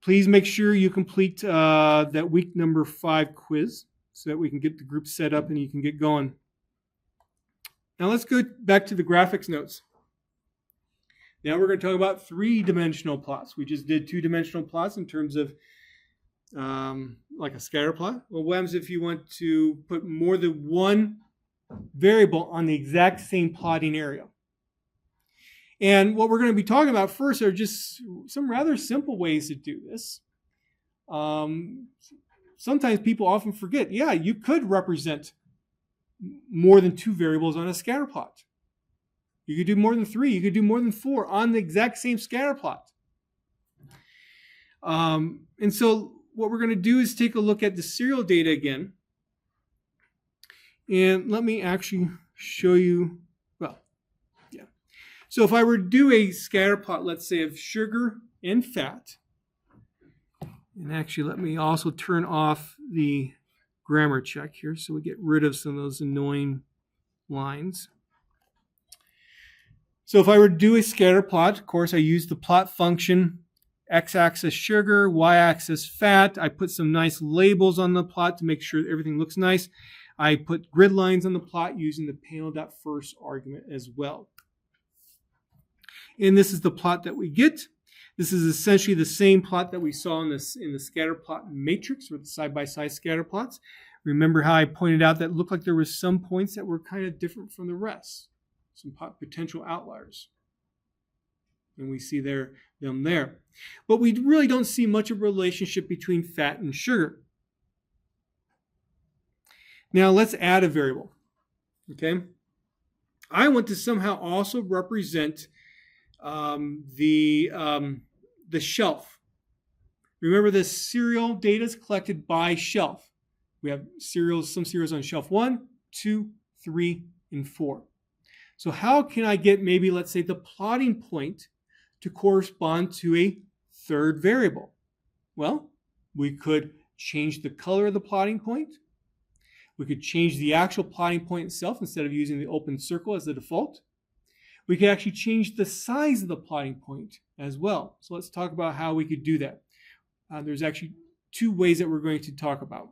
Please make sure you complete that week number 5 quiz so that we can get the group set up and you can get going. Now let's go back to the graphics notes. Now we're going to talk about 3-dimensional plots. We just did 2-dimensional plots in terms of like a scatter plot. Well, what happens if you want to put more than one variable on the exact same plotting area? And what we're going to be talking about first are just some rather simple ways to do this. Sometimes people often forget, yeah, you could represent more than 2 variables on a scatter plot. You could do more than 3. You could do more than 4 on the exact same scatter plot. And so what we're going to do is take a look at the serial data again. And let me actually show you, well, yeah. So if I were to do a scatter plot, let's say, of sugar and fat, and actually let me also turn off the grammar check here so we get rid of some of those annoying lines. So if I were to do a scatter plot, of course, I use the plot function, x-axis sugar, y-axis fat. I put some nice labels on the plot to make sure everything looks nice. I put grid lines on the plot using the panel.first argument as well. And this is the plot that we get. This is essentially the same plot that we saw in the scatter plot matrix, or the side-by-side scatter plots. Remember how I pointed out that it looked like there were some points that were kind of different from the rest, some potential outliers. And we see them there. But we really don't see much of a relationship between fat and sugar. Now let's add a variable. Okay? I want to somehow also represent the shelf. Remember, the serial data is collected by shelf. We have some serials on shelf 1, 2, 3, and 4. So how can I get maybe, let's say, the plotting point to correspond to a third variable? Well, we could change the color of the plotting point. We could change the actual plotting point itself instead of using the open circle as the default. We could actually change the size of the plotting point as well. So let's talk about how we could do that. There's actually 2 ways that we're going to talk about.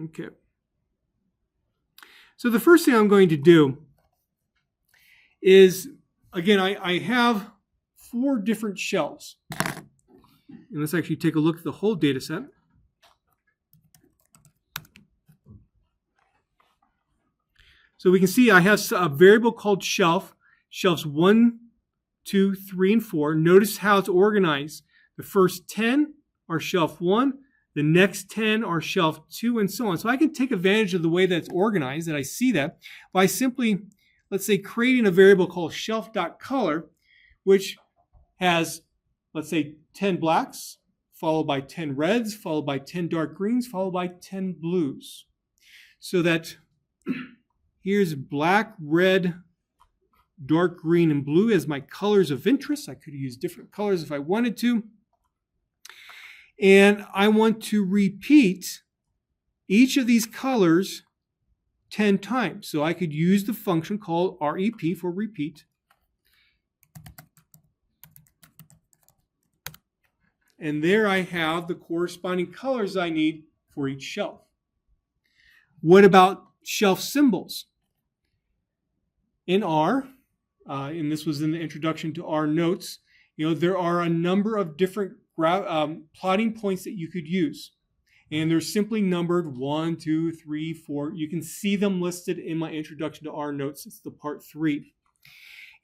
Okay. So the first thing I'm going to do is, again, I have 4 different shelves. And let's actually take a look at the whole data set. So we can see I have a variable called shelf, shelves 1, 2, 3, and 4. Notice how it's organized. The first 10 are shelf 1, the next 10 are shelf 2, and so on. So I can take advantage of the way that it's organized, and I see that, by simply, let's say, creating a variable called shelf.color, which has, let's say, 10 blacks, followed by 10 reds, followed by 10 dark greens, followed by 10 blues. So that here's black, red, dark green, and blue as my colors of interest. I could use different colors if I wanted to. And I want to repeat each of these colors 10 times. So I could use the function called REP for repeat. And there I have the corresponding colors I need for each shelf. What about shelf symbols? In R, and this was in the introduction to R notes, there are a number of different plotting points that you could use. And they're simply numbered 1, 2, 3, 4. You can see them listed in my introduction to R notes. It's the part 3.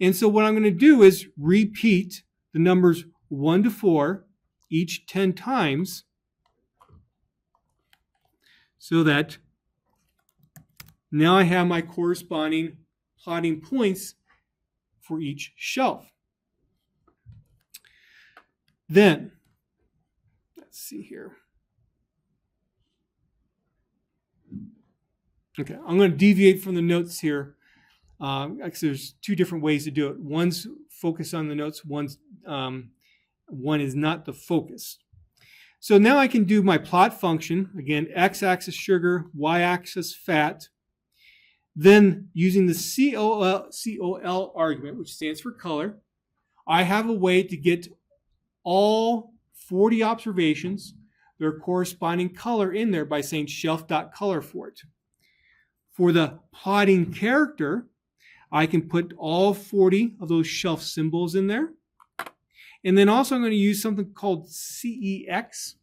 And so what I'm going to do is repeat the numbers 1 to 4 each 10 times so that Now I have my corresponding plotting points for each shelf. Then, let's see here. Okay, I'm going to deviate from the notes here. Because there's two different ways to do it. One's focus on the notes, one is not the focus. So now I can do my plot function. Again, x-axis sugar, y-axis fat. Then using the COL argument, which stands for color, I have a way to get all 40 observations, their corresponding color in there by saying shelf.color for it. For the plotting character, I can put all 40 of those shelf symbols in there. And then also I'm going to use something called CEX.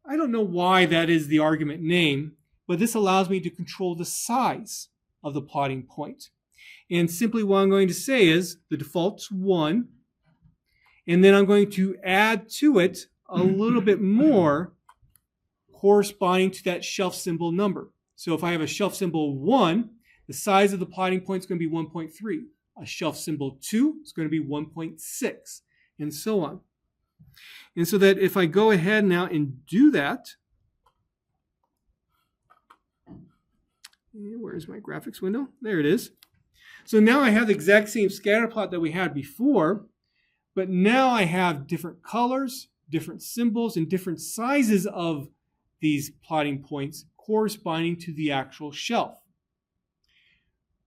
I don't know why that is the argument name, but this allows me to control the size of the plotting point. And simply what I'm going to say is the default's 1, and then I'm going to add to it a little bit more corresponding to that shelf symbol number. So if I have a shelf symbol 1, the size of the plotting point is going to be 1.3. A shelf symbol 2 is going to be 1.6, and so on. And so that if I go ahead now and do that, where's my graphics window? There it is. So now I have the exact same scatter plot that we had before, but now I have different colors, different symbols, and different sizes of these plotting points corresponding to the actual shelf.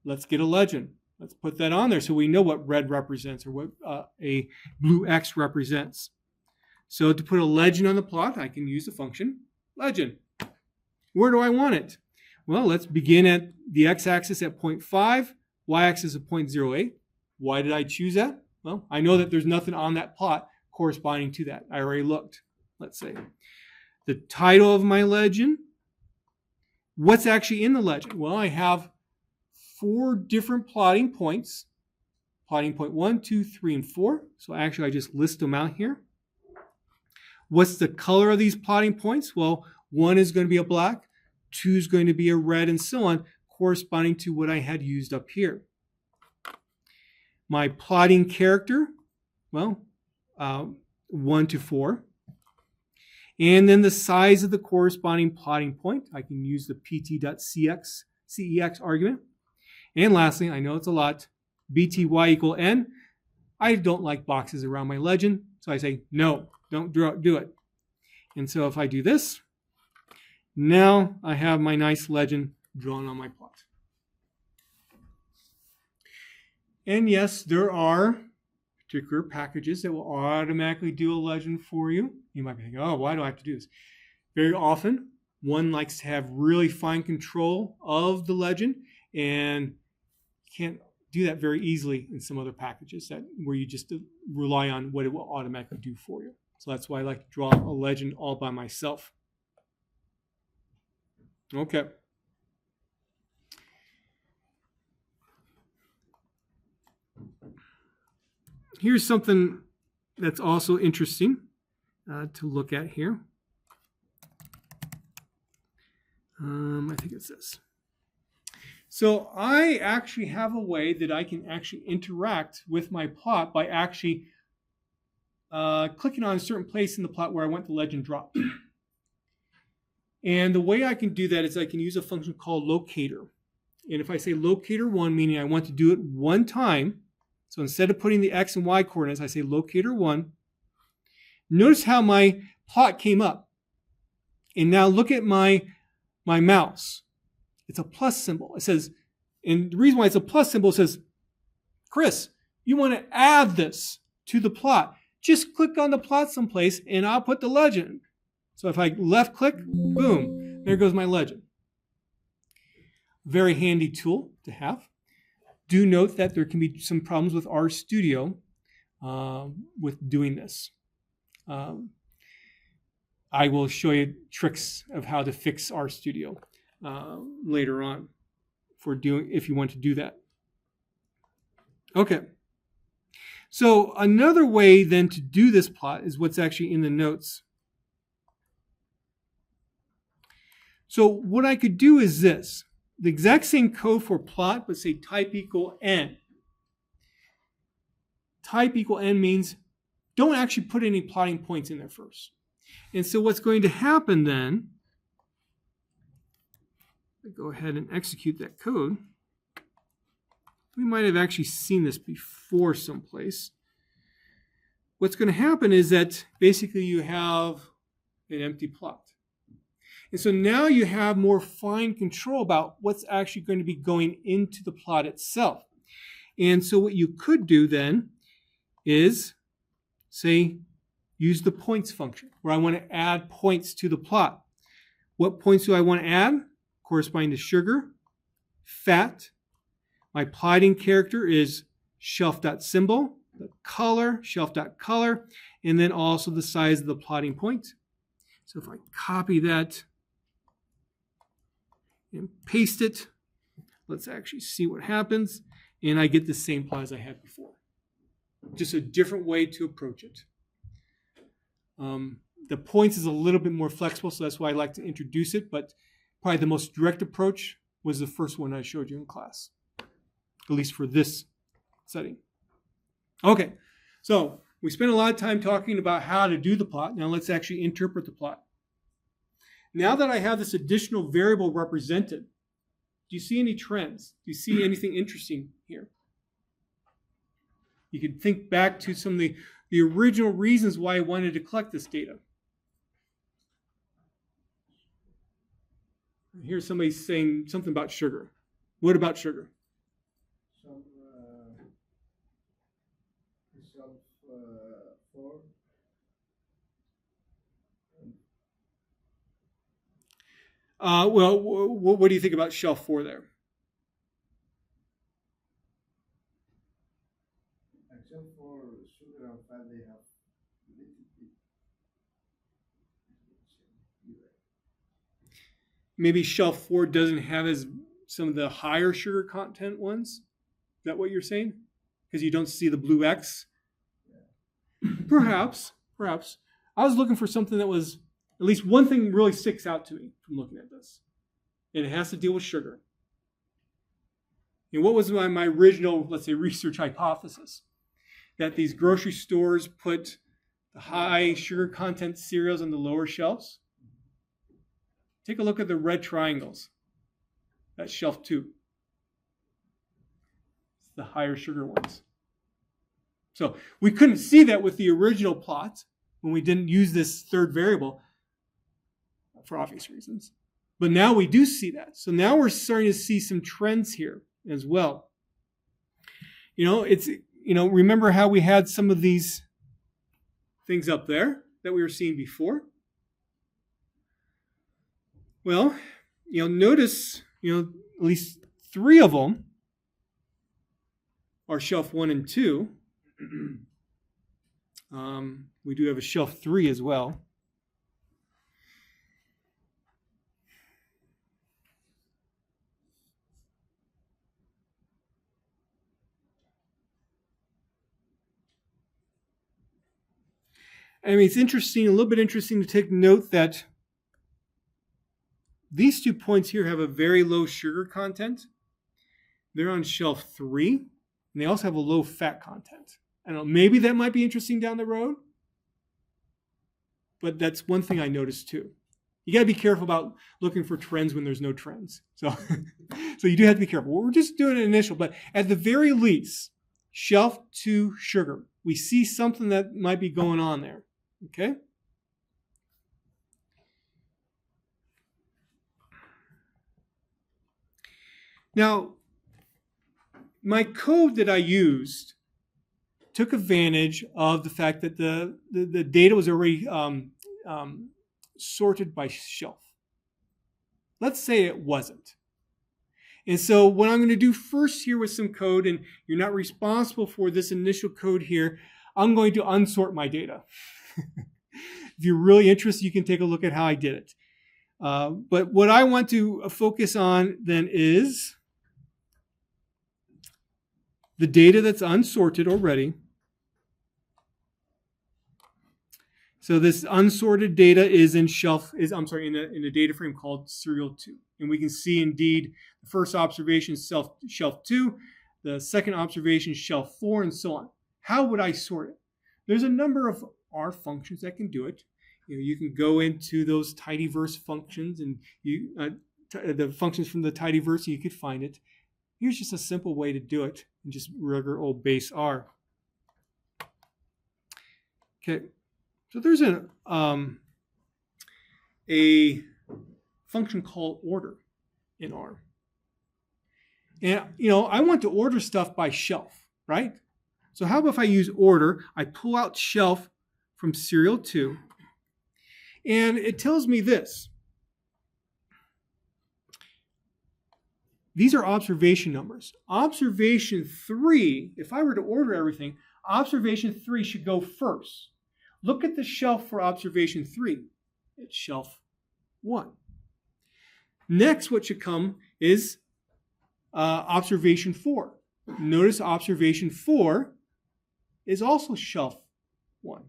Let's get a legend. Let's put that on there so we know what red represents or what a blue X represents. So to put a legend on the plot, I can use the function legend. Where do I want it? Well, let's begin at the x-axis at 0.5, y-axis at 0.08. Why did I choose that? Well, I know that there's nothing on that plot corresponding to that. I already looked. Let's say the title of my legend. What's actually in the legend? Well, I have 4 different plotting points. Plotting point 1, 2, 3, and 4. So actually, I just list them out here. What's the color of these plotting points? Well, 1 is going to be a black, 2 is going to be a red, and so on, corresponding to what I had used up here. My plotting character, well, 1 to 4. And then the size of the corresponding plotting point. I can use the pt.cex argument. And lastly, I know it's a lot, bty equal n. I don't like boxes around my legend, so I say, no, don't do it. And so if I do this, now I have my nice legend drawn on my plot. And yes, there are particular packages that will automatically do a legend for you. You might be thinking, oh, why do I have to do this? Very often, one likes to have really fine control of the legend, and you can't do that very easily in some other packages where you just rely on what it will automatically do for you. So that's why I like to draw a legend all by myself. Okay. Here's something that's also interesting to look at here. I think it's this. So I actually have a way that I can actually interact with my plot by actually clicking on a certain place in the plot where I want the legend dropped. And the way I can do that is I can use a function called locator. And if I say locator 1, meaning I want to do it one time, so instead of putting the x and y coordinates, I say locator 1. Notice how my plot came up. And now look at my mouse. It's a plus symbol. It says, and the reason why it's a plus symbol, it says, Chris, you want to add this to the plot. Just click on the plot someplace and I'll put the legend. So if I left click, boom, there goes my legend. Very handy tool to have. Do note that there can be some problems with RStudio with doing this. I will show you tricks of how to fix RStudio later on if you want to do that. Okay. So another way then to do this plot is what's actually in the notes. So what I could do is this. the exact same code for plot, but say type equal n. Type equal n means don't actually put any plotting points in there first. And so what's going to happen then, go ahead and execute that code. We might have actually seen this before someplace. What's going to happen is that basically you have an empty plot. And so now you have more fine control about what's actually going to be going into the plot itself. And so what you could do then is, say, use the points function, where I want to add points to the plot. What points do I want to add? Corresponding to sugar, fat. My plotting character is shelf.symbol, the color, shelf.color, and then also the size of the plotting point. So if I copy that and paste it, let's actually see what happens, and I get the same plot as I had before. Just a different way to approach it. The points is a little bit more flexible, so that's why I like to introduce it, but probably the most direct approach was the first one I showed you in class, at least for this setting. Okay, so we spent a lot of time talking about how to do the plot. Now let's actually interpret the plot. Now that I have this additional variable represented, do you see any trends? Do you see anything interesting here? You can think back to some of the original reasons why I wanted to collect this data. Here's somebody saying something about sugar. What about sugar? Some shelf 4. Well, what do you think about shelf 4 there? Except for sugar and fat, they have little bit. Maybe shelf 4 doesn't have as some of the higher sugar content ones? Is that what you're saying? Because you don't see the blue X? Yeah. Perhaps. I was looking for something that was, at least one thing really sticks out to me from looking at this. And it has to deal with sugar. And what was my original, let's say, research hypothesis? That these grocery stores put the high sugar content cereals on the lower shelves. Take a look at the red triangles. That's shelf 2. It's the higher sugar ones. So we couldn't see that with the original plot when we didn't use this third variable for obvious reasons. But now we do see that. So now we're starting to see some trends here as well. Remember how we had some of these things up there that we were seeing before? Well, notice, at least 3 of them are shelf 1 and 2. We do have a shelf 3 as well. I mean, it's interesting, a little bit interesting to take note that these 2 points here have a very low sugar content. They're on shelf 3, and they also have a low fat content. I don't know, maybe that might be interesting down the road, but that's one thing I noticed too. You got to be careful about looking for trends when there's no trends. So you do have to be careful. We're just doing an initial, but at the very least, shelf 2 sugar. We see something that might be going on there. Okay? Now, my code that I used took advantage of the fact that the data was already sorted by shelf. Let's say it wasn't. And so what I'm going to do first here with some code, and you're not responsible for this initial code here, I'm going to unsort my data. If you're really interested, you can take a look at how I did it. But what I want to focus on then is the data that's unsorted already. So this unsorted data is in a data frame called serial 2. And we can see indeed the first observation is shelf 2, the second observation is shelf 4, and so on. How would I sort it? There's a number of R functions that can do it. You can go into those tidyverse functions and the functions from the tidyverse, you could find it. Here's just a simple way to do it in just regular old base R. Okay, so there's a function called order in R. And, I want to order stuff by shelf, right? So how about if I use order, I pull out shelf from serial 2, and it tells me this. These are observation numbers. Observation 3, if I were to order everything, observation 3 should go first. Look at the shelf for observation 3. It's shelf 1. Next, what should come is observation 4. Notice observation 4 is also shelf 1.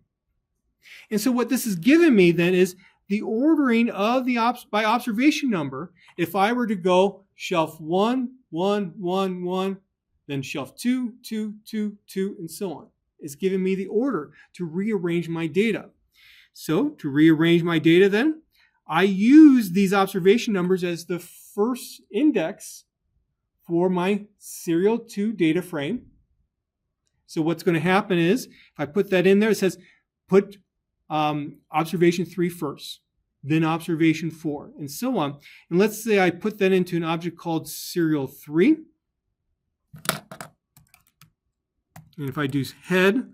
And so what this has given me then is the ordering of the by observation number. If I were to go shelf 1, 1, 1, 1, then shelf 2, 2, 2, 2, and so on. It's giving me the order to rearrange my data. So to rearrange my data then, I use these observation numbers as the first index for my serial 2 data frame. So what's going to happen is, if I put that in there, it says put observation 3 first, then observation 4, and so on. And let's say I put that into an object called serial 3. And if I do head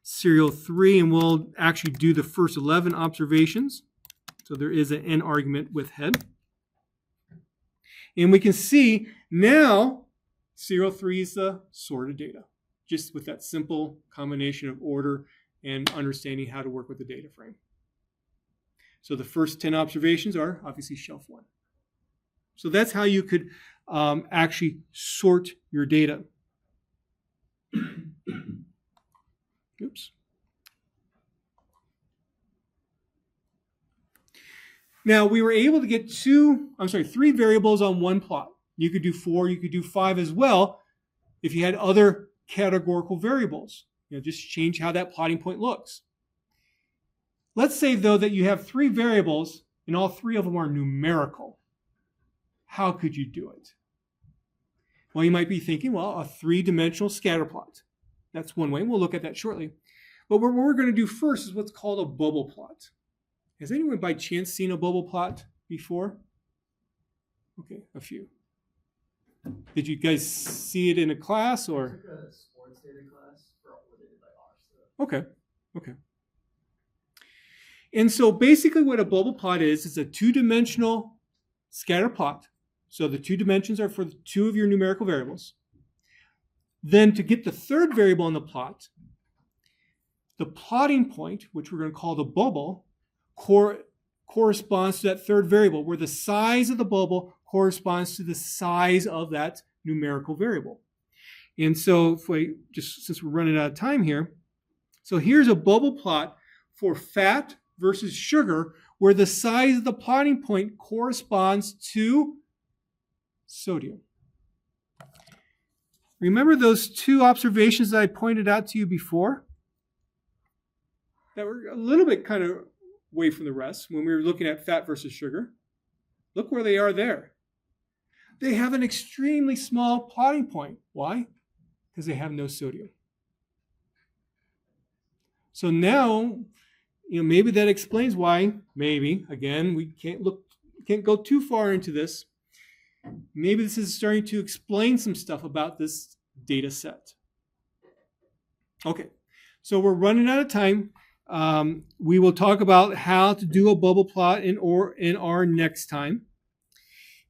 serial 3, and we'll actually do the first 11 observations. So there is an n argument with head. And we can see now serial 3 is the sorted data, just with that simple combination of order and understanding how to work with the data frame. So the first 10 observations are obviously shelf 1. So that's how you could actually sort your data. Oops. Now we were able to get 3 variables on one plot. You could do 4, you could do 5 as well if you had other categorical variables. Just change how that plotting point looks. Let's say, though, that you have 3 variables and all 3 of them are numerical. How could you do it? Well, you might be thinking, well, a 3-dimensional scatter plot. That's one way, and we'll look at that shortly. But what we're going to do first is what's called a bubble plot. Has anyone by chance seen a bubble plot before? Okay, a few. Did you guys see it in a class or? I took a sports data class for all related by R stuff. Okay. And so basically what a bubble plot is a 2-dimensional scatter plot. So the 2 dimensions are for 2 of your numerical variables. Then to get the 3rd variable on the plot, the plotting point, which we're going to call the bubble, corresponds to that 3rd variable, where the size of the bubble corresponds to the size of that numerical variable. And so since we're running out of time here, so here's a bubble plot for fat versus sugar, where the size of the plotting point corresponds to sodium. Remember those 2 observations that I pointed out to you before? That were a little bit kind of away from the rest when we were looking at fat versus sugar. Look where they are there. They have an extremely small plotting point. Why? Because they have no sodium. So now, maybe that explains why, again, we can't go too far into this. Maybe this is starting to explain some stuff about this data set. Okay, so we're running out of time. We will talk about how to do a bubble plot in R next time.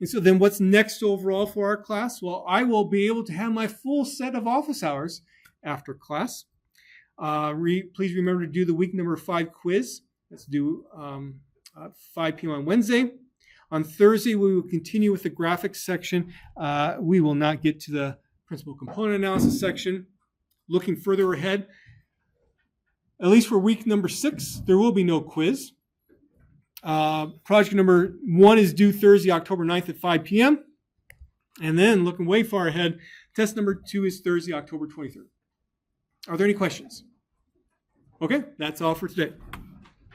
And so then what's next overall for our class? Well, I will be able to have my full set of office hours after class. Please remember to do the week number 5 quiz. Let's do 5 p.m. on Wednesday. On Thursday, we will continue with the graphics section. We will not get to the principal component analysis section. Looking further ahead, at least for week number 6, there will be no quiz. Project number 1 is due Thursday, October 9th at 5 p.m. And then looking way far ahead, test number 2 is Thursday, October 23rd. Are there any questions? Okay, that's all for today.